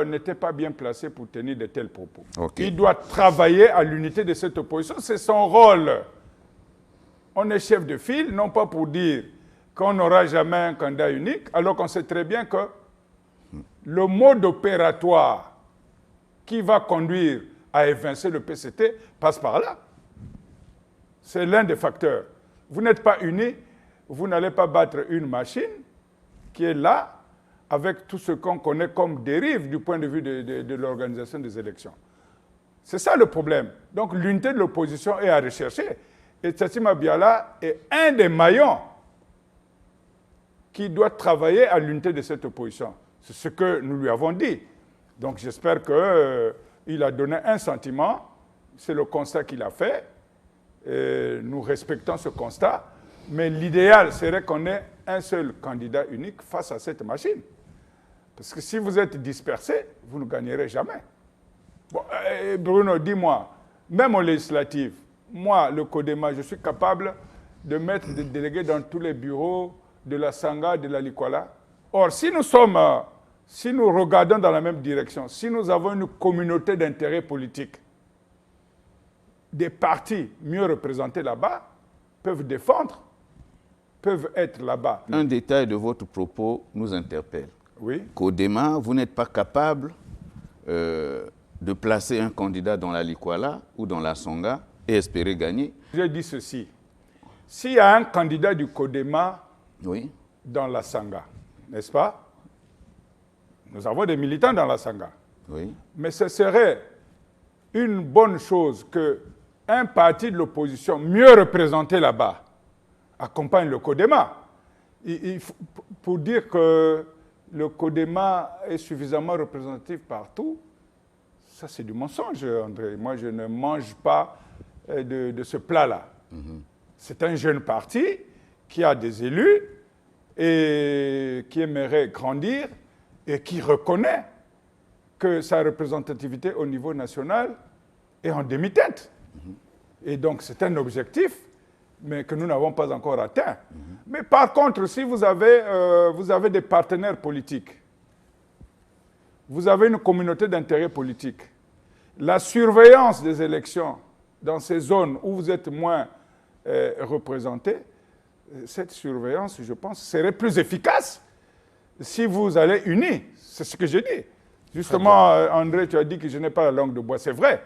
n'était pas bien placé pour tenir de tels propos. Ok. Il doit travailler à l'unité de cette opposition. C'est son rôle. On est chef de file, non pas pour dire qu'on n'aura jamais un candidat unique, alors qu'on sait très bien que le mode opératoire qui va conduire à évincer le PCT passe par là. C'est l'un des facteurs. Vous n'êtes pas unis, vous n'allez pas battre une machine qui est là avec tout ce qu'on connaît comme dérive du point de vue de l'organisation des élections. C'est ça le problème. Donc l'unité de l'opposition est à rechercher. Et Tchatima Biala est un des maillons qui doit travailler à l'unité de cette opposition. C'est ce que nous lui avons dit. Donc j'espère qu'il a donné un sentiment, c'est le constat qu'il a fait, et nous respectons ce constat, mais l'idéal serait qu'on ait un seul candidat unique face à cette machine. Parce que si vous êtes dispersés, vous ne gagnerez jamais. Bon, Bruno, dis-moi, même aux législatives, moi, le CODEMA, je suis capable de mettre des délégués dans tous les bureaux de la Sangha, de la Likwala. Or, si nous regardons dans la même direction, si nous avons une communauté d'intérêts politiques, des partis mieux représentés là-bas peuvent défendre, peuvent être là-bas. Un détail de votre propos nous interpelle. Oui. CODEMA, vous n'êtes pas capable de placer un candidat dans la Likwala ou dans la Sangha et espérer gagner. J'ai dit ceci. S'il y a un candidat du CODEMA oui. dans la Sangha, n'est-ce pas? Nous avons des militants dans la Sangha. Oui. Mais ce serait une bonne chose qu'un parti de l'opposition mieux représenté là-bas accompagne le CODEMA. Pour dire que le CODEMA est suffisamment représentatif partout, ça c'est du mensonge, André. Moi, je ne mange pas de ce plat-là. C'est un jeune parti qui a des élus et qui aimerait grandir et qui reconnaît que sa représentativité au niveau national est en demi-teinte. Et donc, c'est un objectif, mais que nous n'avons pas encore atteint. Mais par contre, si vous avez des partenaires politiques, vous avez une communauté d'intérêts politiques, la surveillance des élections dans ces zones où vous êtes moins représentés, cette surveillance, je pense, serait plus efficace si vous allez unis. C'est ce que j'ai dit. Justement, André, tu as dit que je n'ai pas la langue de bois. C'est vrai.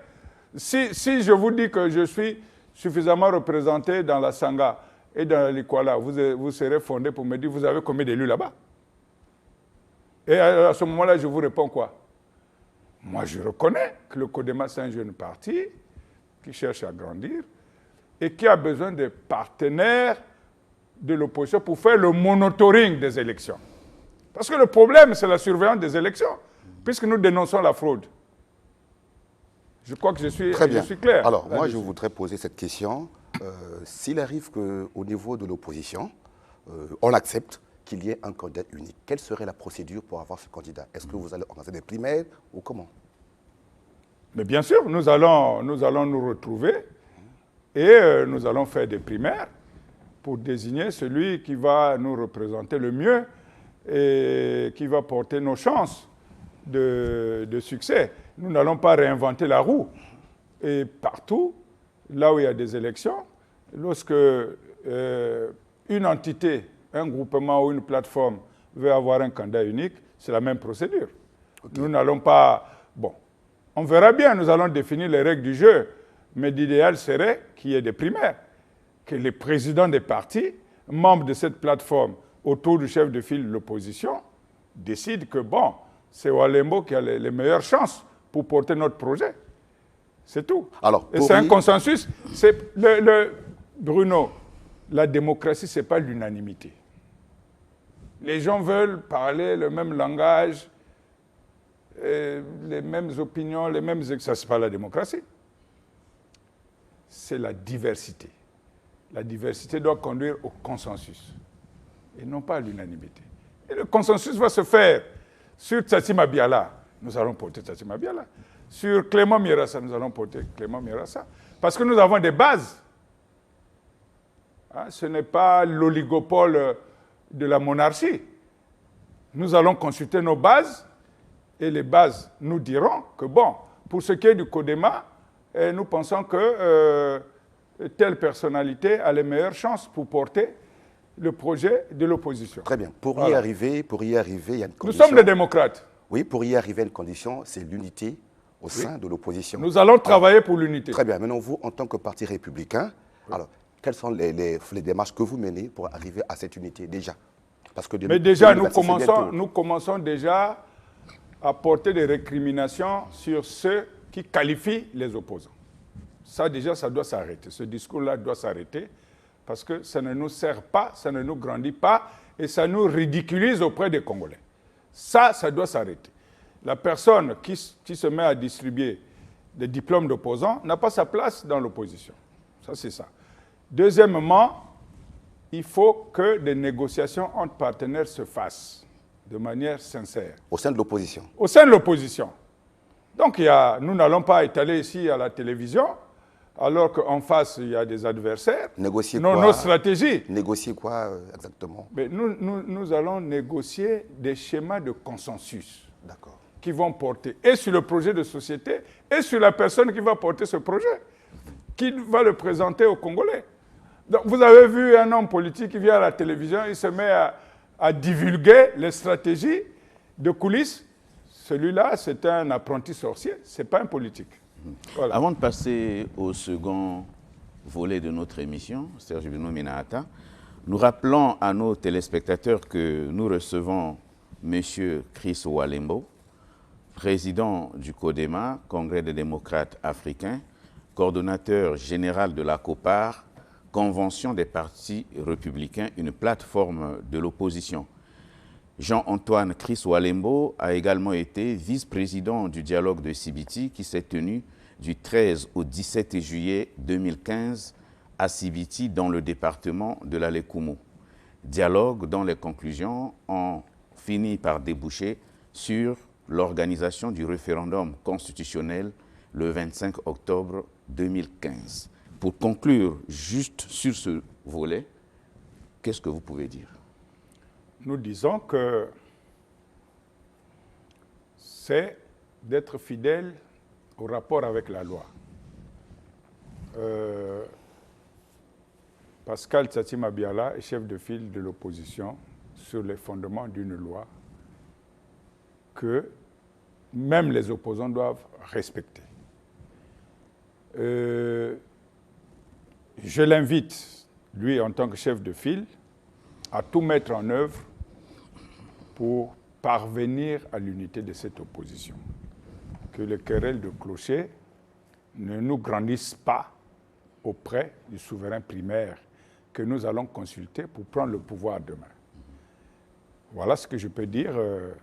Si je vous dis que je suis suffisamment représenté dans la Sangha et dans la Likwala, vous serez fondé pour me dire, vous avez combien d'élus là-bas? Et à ce moment-là, je vous réponds quoi? Moi, je reconnais que le CODEMA, c'est un jeune parti qui cherche à grandir et qui a besoin de partenaires de l'opposition pour faire le monitoring des élections. Parce que le problème, c'est la surveillance des élections, puisque nous dénonçons la fraude. Je crois que je suis clair. Alors, moi, je voudrais poser cette question. S'il arrive qu'au niveau de l'opposition, on accepte qu'il y ait un candidat unique, quelle serait la procédure pour avoir ce candidat? Est-ce que vous allez organiser des primaires ou comment? Mais bien sûr, nous allons nous retrouver et nous allons faire des primaires pour désigner celui qui va nous représenter le mieux et qui va porter nos chances de succès. Nous n'allons pas réinventer la roue. Et partout, là où il y a des élections, lorsque une entité, un groupement ou une plateforme veut avoir un candidat unique, c'est la même procédure. Okay. Nous n'allons pas... Bon, on verra bien, nous allons définir les règles du jeu, mais l'idéal serait qu'il y ait des primaires, que les présidents des partis, membres de cette plateforme, autour du chef de file de l'opposition, décident que, bon, c'est Walembo qui a les meilleures chances pour porter notre projet. C'est tout. Alors, et c'est un consensus. Bruno, la démocratie, ce n'est pas l'unanimité. Les gens veulent parler le même langage, les mêmes opinions, les mêmes... Ça, ce n'est pas la démocratie. C'est la diversité. La diversité doit conduire au consensus et non pas à l'unanimité. Et le consensus va se faire sur Tsatsi Mabiala. Nous allons porter Tsatsi Mabiala. Sur Clément Mirassa, nous allons porter Clément Mirassa. Parce que nous avons des bases. Hein, ce n'est pas l'oligopole de la monarchie. Nous allons consulter nos bases et les bases nous diront que, bon, pour ce qui est du CODEMA, nous pensons que telle personnalité a les meilleures chances pour porter le projet de l'opposition. Très bien. Pour y arriver, il y a une condition. Nous sommes des démocrates. Oui, pour y arriver, une condition, c'est l'unité au sein de l'opposition. Nous allons travailler pour l'unité. Très bien. Maintenant, vous, en tant que parti républicain, alors, quelles sont les démarches que vous menez pour arriver à cette unité déjà? Parce que mais déjà, nous commençons déjà à porter des récriminations sur ceux qui qualifient les opposants. Ça, déjà, ça doit s'arrêter. Ce discours-là doit s'arrêter parce que ça ne nous sert pas, ça ne nous grandit pas et ça nous ridiculise auprès des Congolais. Ça doit s'arrêter. La personne qui se met à distribuer des diplômes d'opposants n'a pas sa place dans l'opposition. Ça, c'est ça. Deuxièmement, il faut que des négociations entre partenaires se fassent de manière sincère. Au sein de l'opposition. Au sein de l'opposition. Donc, nous n'allons pas étaler ici à la télévision, alors qu'en face, il y a des adversaires. Négocier quoi? Nos stratégies. Négocier quoi exactement? Mais nous allons négocier des schémas de consensus. D'accord. Qui vont porter et sur le projet de société et sur la personne qui va porter ce projet, qui va le présenter aux Congolais. Donc, vous avez vu un homme politique qui vient à la télévision, il se met à divulguer les stratégies de coulisses. Celui-là, c'est un apprenti sorcier, ce n'est pas un politique. Voilà. Avant de passer au second volet de notre émission, Serge Bino Minahata, nous rappelons à nos téléspectateurs que nous recevons M. Chris Walembo, président du CODEMA, Congrès des démocrates africains, coordonnateur général de la COPAR, Convention des partis républicains, une plateforme de l'opposition. Jean-Antoine Chris Walembo a également été vice-président du dialogue de Sibiti qui s'est tenu du 13 au 17 juillet 2015 à Sibiti dans le département de l'Alekumu. Dialogue dont les conclusions ont fini par déboucher sur l'organisation du référendum constitutionnel le 25 octobre 2015. Pour conclure juste sur ce volet, qu'est-ce que vous pouvez dire? Nous disons que c'est d'être fidèle au rapport avec la loi. Pascal Tsatsi Mabiala est chef de file de l'opposition sur les fondements d'une loi que même les opposants doivent respecter. Je l'invite, lui en tant que chef de file, à tout mettre en œuvre pour parvenir à l'unité de cette opposition. Que les querelles de clocher ne nous grandissent pas auprès du souverain primaire que nous allons consulter pour prendre le pouvoir demain. Voilà ce que je peux dire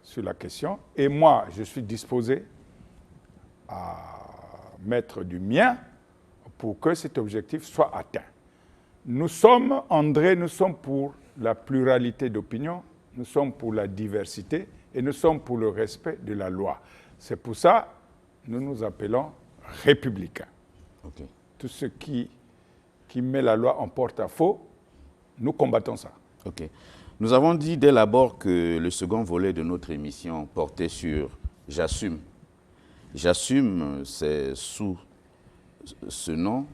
sur la question. Et moi, je suis disposé à mettre du mien pour que cet objectif soit atteint. Nous sommes, André, nous sommes pour la pluralité d'opinions, nous sommes pour la diversité et nous sommes pour le respect de la loi. C'est pour ça que nous nous appelons républicains. Okay. Tout ce qui met la loi en porte-à-faux, nous combattons ça. Okay. Nous avons dit dès l'abord que le second volet de notre émission portait sur « J'assume ». J'assume, c'est sous ce nom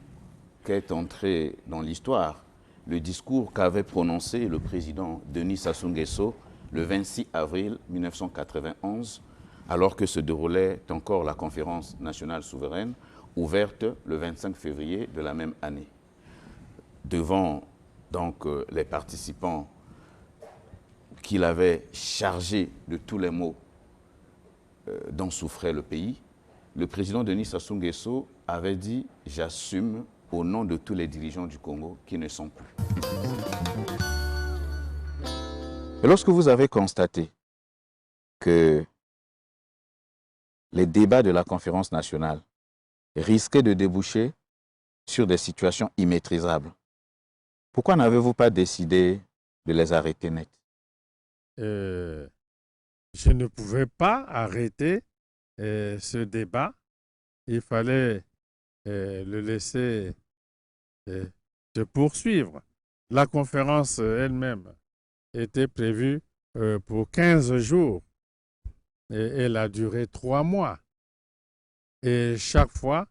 qu'est entré dans l'histoire le discours qu'avait prononcé le président Denis Sassou Nguesso le 26 avril 1991, alors que se déroulait encore la conférence nationale souveraine, ouverte le 25 février de la même année. Devant donc les participants qu'il avait chargés de tous les maux dont souffrait le pays, le président Denis Sassou Nguesso avait dit « J'assume » au nom de tous les dirigeants du Congo qui ne sont plus. Et lorsque vous avez constaté que les débats de la conférence nationale risquaient de déboucher sur des situations immaîtrisables, pourquoi n'avez-vous pas décidé de les arrêter net? Je ne pouvais pas arrêter ce débat. Il fallait le laisser se poursuivre. La conférence elle-même était prévue pour 15 jours et elle a duré 3 mois. Et chaque fois,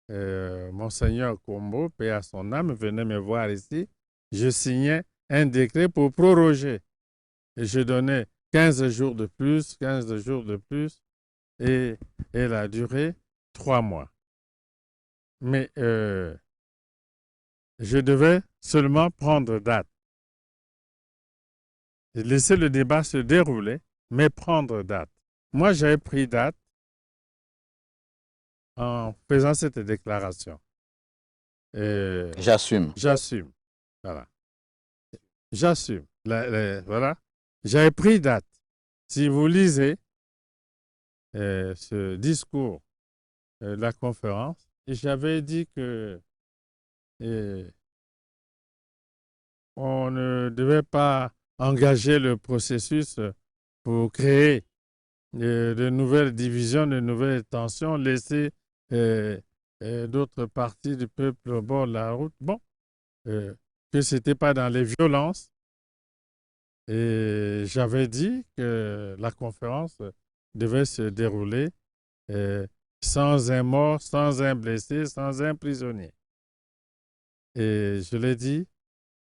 Monseigneur Kombo, paix à son âme, venait me voir ici. Je signais un décret pour proroger. Et je donnais 15 jours de plus, 15 jours de plus. Et elle a duré 3 mois. Mais je devais seulement prendre date. Laisser le débat se dérouler, mais prendre date. Moi, j'avais pris date en faisant cette déclaration. J'assume. J'assume. Voilà. J'assume. Voilà. J'avais pris date. Si vous lisez ce discours de la conférence et j'avais dit que on ne devait pas engager le processus pour créer de nouvelles divisions, de nouvelles tensions, laisser d'autres parties du peuple au bord de la route. Bon, que ce n'était pas dans les violences. Et j'avais dit que la conférence devait se dérouler sans un mort, sans un blessé, sans un prisonnier. Et je l'ai dit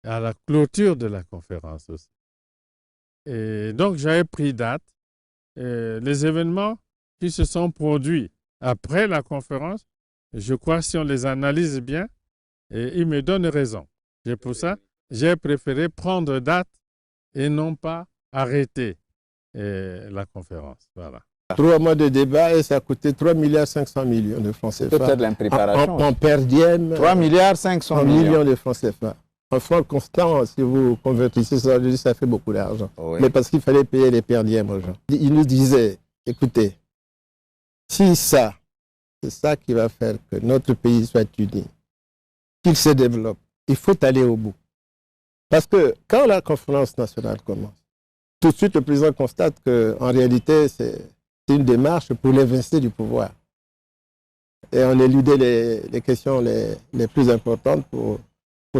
à la clôture de la conférence aussi. Et donc, j'avais pris date. Les événements qui se sont produits après la conférence, je crois si on les analyse bien, ils me donnent raison. Et pour ça, j'ai préféré prendre date et non pas arrêter la conférence. Voilà. 3 mois de débat et ça a coûté 3,5 milliards de francs CFA. Peut-être l'impréparation. En perdième. 3,5 milliards de francs CFA. En francs constants, si vous convertissez ça, ça fait beaucoup d'argent. Oui. Mais parce qu'il fallait payer les perdièmes aux gens. Il nous disait, écoutez, si ça, c'est ça qui va faire que notre pays soit uni, qu'il se développe, il faut aller au bout. Parce que quand la conférence nationale commence, tout de suite le président constate qu'en réalité, c'est une démarche pour l'évincer du pouvoir. Et on éludait les questions les plus importantes pour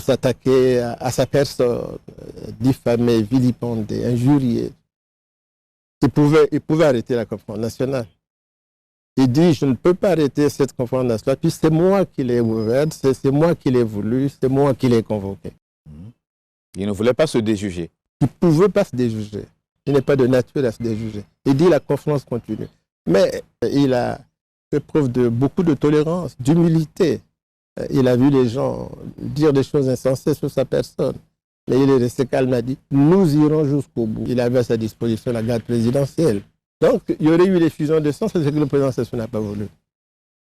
s'attaquer à sa personne, diffamer, vilipender, injurier. Il pouvait arrêter la conférence nationale. Il dit, je ne peux pas arrêter cette conférence nationale, puis c'est moi qui l'ai ouverte, c'est moi qui l'ai voulu, c'est moi qui l'ai convoqué. Il ne voulait pas se déjuger. Il ne pouvait pas se déjuger. Il n'est pas de nature à se déjuger. Il dit, la conférence continue. Mais il a fait preuve de beaucoup de tolérance, d'humilité. Il a vu les gens dire des choses insensées sur sa personne. Mais il est resté calme, il a dit, nous irons jusqu'au bout. Il avait à sa disposition la garde présidentielle. Donc, il y aurait eu les fusions de sang, c'est ce que le président Sassou n'a pas voulu.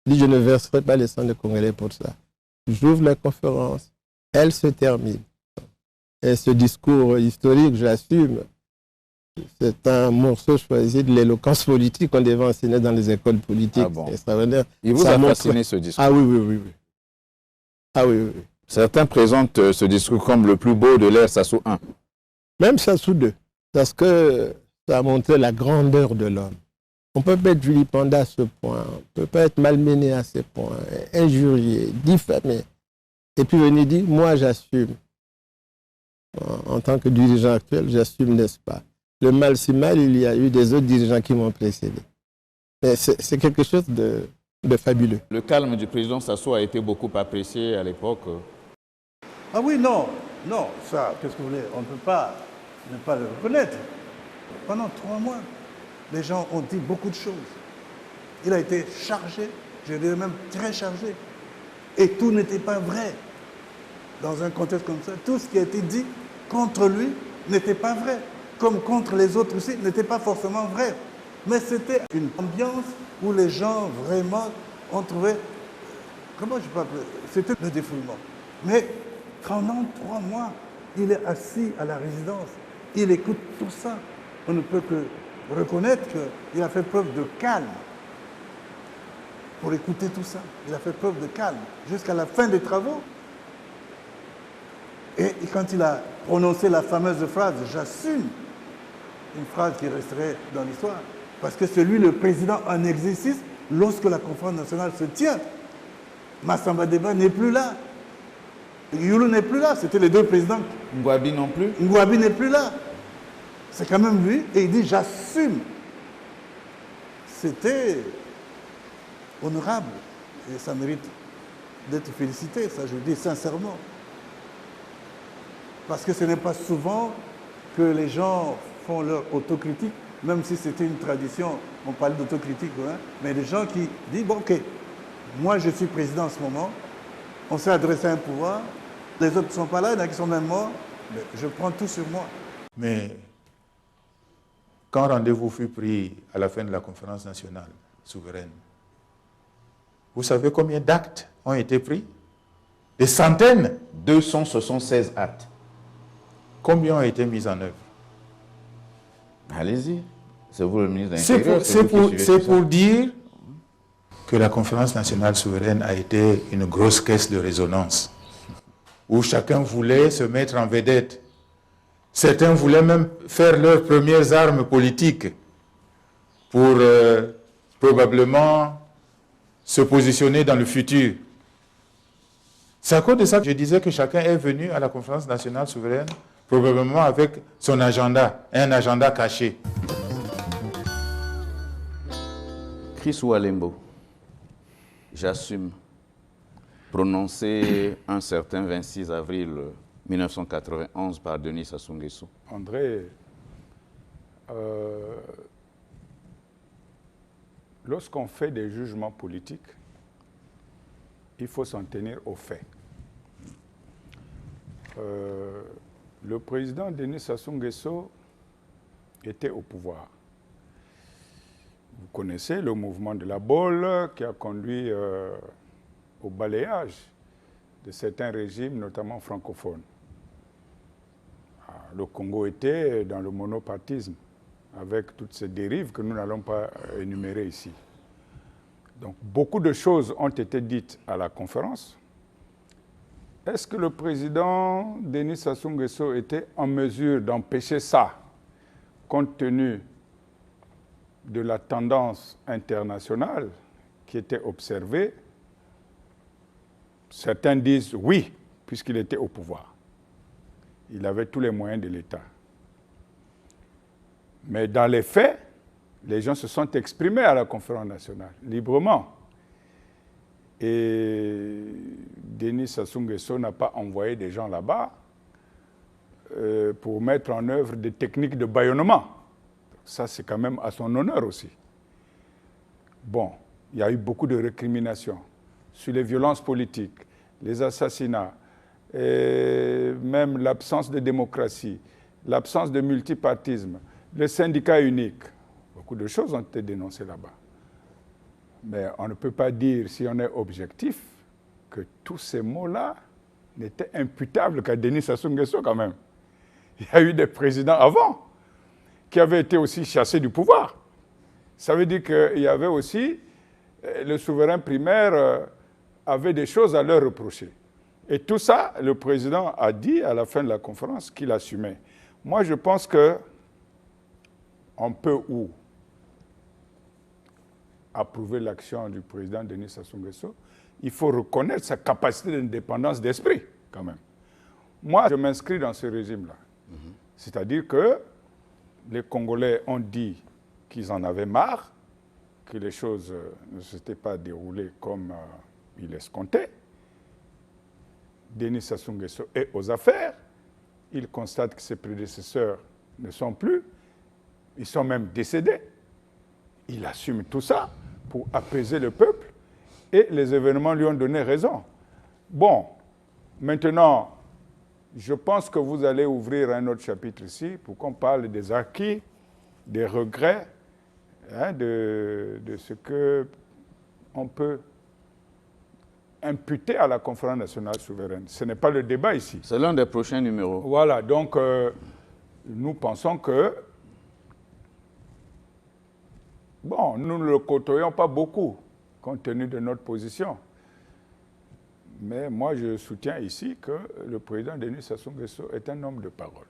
Il dit, je ne verserai pas les sangs de Congolais pour ça. J'ouvre la conférence, elle se termine. Et ce discours historique, j'assume, c'est un morceau choisi de l'éloquence politique qu'on devait enseigner dans les écoles politiques. Ah bon. Extraordinaire. Il vous a fasciné ce discours? Ah oui. Ah oui. Certains présentent ce discours comme le plus beau de l'ère Sassou I. Même Sassou II, parce que ça a montré la grandeur de l'homme. On ne peut pas être vilipendé à ce point, on ne peut pas être malmené à ce point, injurié, diffamé. Et puis venir dire, moi j'assume. En tant que dirigeant actuel, j'assume, n'est-ce pas? Le mal si mal, il y a eu des autres dirigeants qui m'ont précédé. Mais c'est quelque chose de fabuleux. Le calme du président Sassou a été beaucoup apprécié à l'époque. Ah oui, non, ça, qu'est-ce que vous voulez? On ne peut pas ne pas le reconnaître. Pendant 3 mois, les gens ont dit beaucoup de choses. Il a été chargé, je dirais même très chargé. Et tout n'était pas vrai. Dans un contexte comme ça, tout ce qui a été dit contre lui n'était pas vrai. Comme contre les autres aussi, n'était pas forcément vrai. Mais c'était une ambiance où les gens vraiment ont trouvé... Comment je peux appeler? C'était le défoulement. Mais pendant 3 mois, il est assis à la résidence. Il écoute tout ça. On ne peut que reconnaître qu'il a fait preuve de calme pour écouter tout ça. Il a fait preuve de calme jusqu'à la fin des travaux. Et quand il a prononcé la fameuse phrase « j'assume », une phrase qui resterait dans l'histoire, parce que c'est lui le président en exercice lorsque la conférence nationale se tient. Massamba Deba n'est plus là. Yulu n'est plus là, c'était les 2 présidents. Ngouabi non plus. Ngouabi n'est plus là. C'est quand même lui, et il dit « j'assume ». C'était honorable, et ça mérite d'être félicité, ça je le dis sincèrement. Parce que ce n'est pas souvent que les gens font leur autocritique, même si c'était une tradition, on parle d'autocritique, hein, mais des gens qui disent, bon ok, moi je suis président en ce moment, on s'est adressé à un pouvoir, les autres ne sont pas là, il y en a qui sont même morts, mais je prends tout sur moi. Mais quand rendez-vous fut pris à la fin de la conférence nationale souveraine, vous savez combien d'actes ont été pris? Des centaines. 276 actes. Combien ont été mis en œuvre? Allez-y. C'est vous le ministre de C'est l'Intérieur. pour dire que la conférence nationale souveraine a été une grosse caisse de résonance, où chacun voulait se mettre en vedette. Certains voulaient même faire leurs premières armes politiques pour probablement se positionner dans le futur. C'est à cause de ça que je disais que chacun est venu à la conférence nationale souveraine, probablement avec son agenda, un agenda caché. Chris Walembo, j'assume, prononcé un certain 26 avril 1991 par Denis Sassou Nguesso. André, lorsqu'on fait des jugements politiques, il faut s'en tenir aux faits. Le président Denis Sassou Nguesso était au pouvoir. Vous connaissez le mouvement de la bolle qui a conduit au balayage de certains régimes, notamment francophones. Le Congo était dans le monopartisme, avec toutes ces dérives que nous n'allons pas énumérer ici. Donc, beaucoup de choses ont été dites à la conférence. Est-ce que le président Denis Sassou Nguesso était en mesure d'empêcher ça, compte tenu de la tendance internationale qui était observée? Certains disent oui, puisqu'il était au pouvoir. Il avait tous les moyens de l'État. Mais dans les faits, les gens se sont exprimés à la conférence nationale, librement. Et Denis Sassou Nguesso n'a pas envoyé des gens là-bas pour mettre en œuvre des techniques de bâillonnement. Ça, c'est quand même à son honneur aussi. Bon, il y a eu beaucoup de récriminations sur les violences politiques, les assassinats, et même l'absence de démocratie, l'absence de multipartisme, le syndicat unique. Beaucoup de choses ont été dénoncées là-bas. Mais on ne peut pas dire, si on est objectif, que tous ces mots-là n'étaient imputables qu'à Denis Sassou Nguesso quand même. Il y a eu des présidents avant qui avaient été aussi chassés du pouvoir. Ça veut dire qu'il y avait aussi, le souverain primaire avait des choses à leur reprocher. Et tout ça, le président a dit à la fin de la conférence qu'il assumait. Moi, je pense qu'on peut approuver l'action du président Denis Sassou Nguesso, il faut reconnaître sa capacité d'indépendance d'esprit, quand même. Moi, je m'inscris dans ce régime-là. C'est-à-dire que les Congolais ont dit qu'ils en avaient marre, que les choses ne s'étaient pas déroulées comme ils l'escomptaient. Denis Sassou Nguesso est aux affaires. Il constate que ses prédécesseurs ne sont plus. Ils sont même décédés. Il assume tout ça pour apaiser le peuple et les événements lui ont donné raison. Bon, maintenant, je pense que vous allez ouvrir un autre chapitre ici pour qu'on parle des acquis, des regrets, de ce qu'on peut imputer à la conférence nationale souveraine. Ce n'est pas le débat ici. C'est l'un des prochains numéros. Voilà, donc nous pensons que, bon, nous ne le côtoyons pas beaucoup, compte tenu de notre position. Mais moi, je soutiens ici que le président Denis Sassou Nguesso est un homme de parole.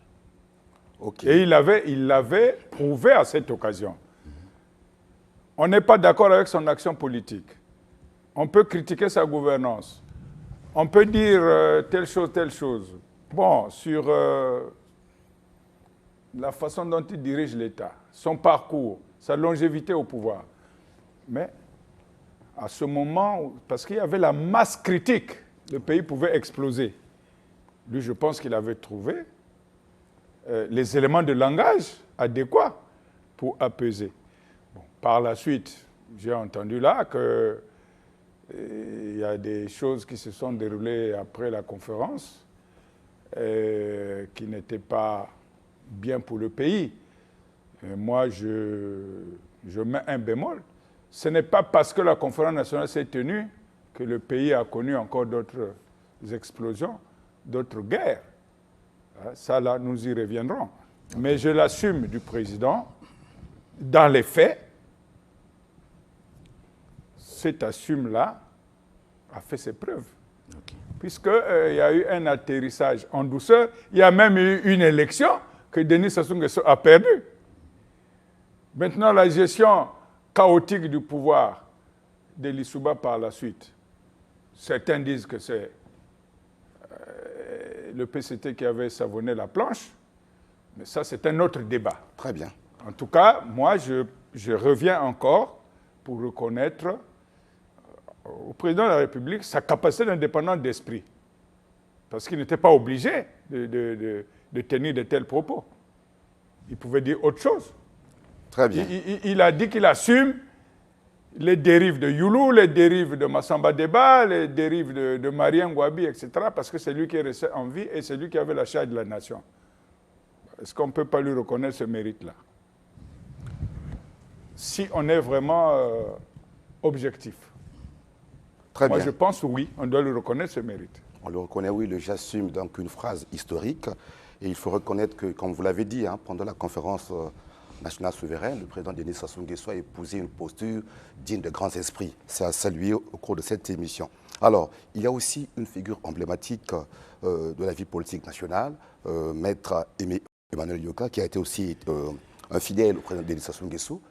Okay. Et il l'avait prouvé à cette occasion. On n'est pas d'accord avec son action politique. On peut critiquer sa gouvernance. On peut dire telle chose. Bon, sur la façon dont il dirige l'État, son parcours, sa longévité au pouvoir. Mais à ce moment, parce qu'il y avait la masse critique, le pays pouvait exploser. Lui, je pense qu'il avait trouvé les éléments de langage adéquats pour apaiser. Bon, par la suite, j'ai entendu là qu'il y a des choses qui se sont déroulées après la conférence qui n'étaient pas bien pour le pays. Et moi, je mets un bémol. Ce n'est pas parce que la conférence nationale s'est tenue que le pays a connu encore d'autres explosions, d'autres guerres. Ça, là, nous y reviendrons. Mais je l'assume du président. dans les faits, cet assume-là a fait ses preuves. Okay. Puisqu'il y a eu un atterrissage en douceur, il y a même eu une élection que Denis Sassou Nguesso a perdue. Maintenant, la gestion chaotique du pouvoir de Lissouba par la suite, certains disent que c'est le PCT qui avait savonné la planche, mais ça, c'est un autre débat. Très bien. En tout cas, moi, je reviens encore pour reconnaître au président de la République sa capacité d'indépendance d'esprit. Parce qu'il n'était pas obligé de tenir de tels propos. Il pouvait dire autre chose. Très bien. Il a dit qu'il assume les dérives de Youlou, les dérives de Massamba Deba, les dérives de Marien Ngouabi, etc., parce que c'est lui qui est resté en vie et c'est lui qui avait la charge de la nation. Est-ce qu'on ne peut pas lui reconnaître ce mérite-là? Si on est vraiment objectif. Très Moi, bien. je pense oui, on doit lui reconnaître ce mérite. On le reconnaît, oui, j'assume donc une phrase historique. Et il faut reconnaître que, comme vous l'avez dit, pendant la conférence nationale souveraine, le président Denis Sassou Nguesso a épousé une posture digne de grands esprits. C'est à saluer au cours de cette émission. Alors, il y a aussi une figure emblématique de la vie politique nationale, Maître Emmanuel Yoka, qui a été aussi un fidèle au président Denis Sassou Nguesso,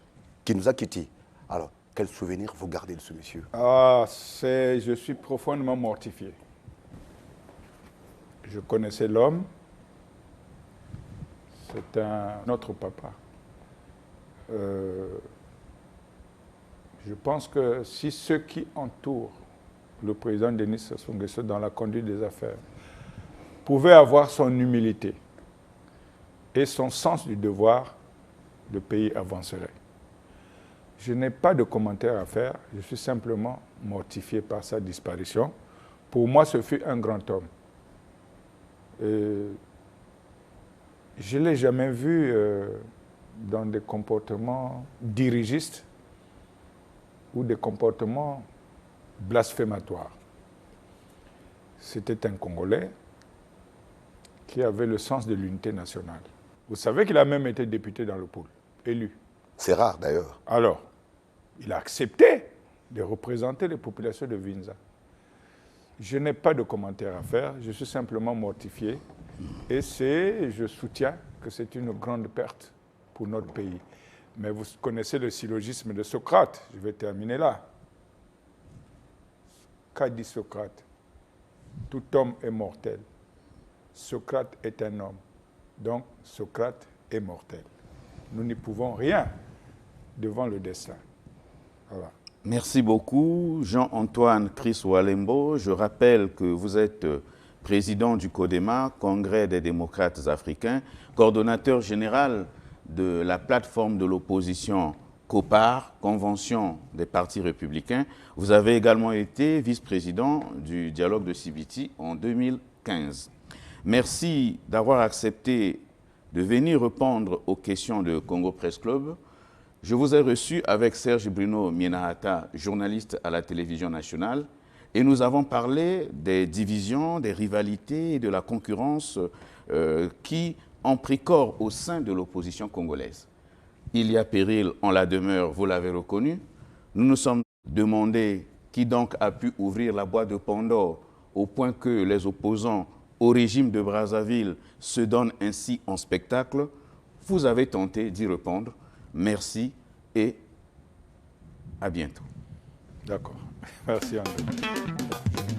qui nous a quittés. Alors, quel souvenir vous gardez de ce monsieur? Je suis profondément mortifié. Je connaissais l'homme. C'est notre papa. Je pense que si ceux qui entourent le président Denis Sassou Nguesso dans la conduite des affaires pouvaient avoir son humilité et son sens du devoir, le pays avancerait. Je n'ai pas de commentaire à faire, je suis simplement mortifié par sa disparition. Pour moi, ce fut un grand homme. Je ne l'ai jamais vu dans des comportements dirigistes ou des comportements blasphématoires. C'était un Congolais qui avait le sens de l'unité nationale. Vous savez qu'il a même été député dans le pôle, élu. C'est rare d'ailleurs. Alors, il a accepté de représenter les populations de Vinza. Je n'ai pas de commentaire à faire, je suis simplement mortifié. Et je soutiens que c'est une grande perte pour notre pays. Mais vous connaissez le syllogisme de Socrate, je vais terminer là. Qu'a dit Socrate? Tout homme est mortel. Socrate est un homme. Donc Socrate est mortel. Nous n'y pouvons rien devant le destin. Voilà. Merci beaucoup, Jean-Antoine Chris Walembo. Je rappelle que vous êtes président du CODEMA, Congrès des démocrates africains, coordonnateur général de la plateforme de l'opposition COPAR, Convention des partis républicains. Vous avez également été vice-président du dialogue de Sibiti en 2015. Merci d'avoir accepté de venir répondre aux questions de Congo Press Club. Je vous ai reçu avec Serge Bruno Mienahata, journaliste à la télévision nationale, et nous avons parlé des divisions, des rivalités et de la concurrence qui ont pris corps au sein de l'opposition congolaise. Il y a péril en la demeure, vous l'avez reconnu. Nous nous sommes demandé qui donc a pu ouvrir la boîte de Pandore au point que les opposants au régime de Brazzaville se donnent ainsi en spectacle. Vous avez tenté d'y répondre. Merci et à bientôt. D'accord. Merci André.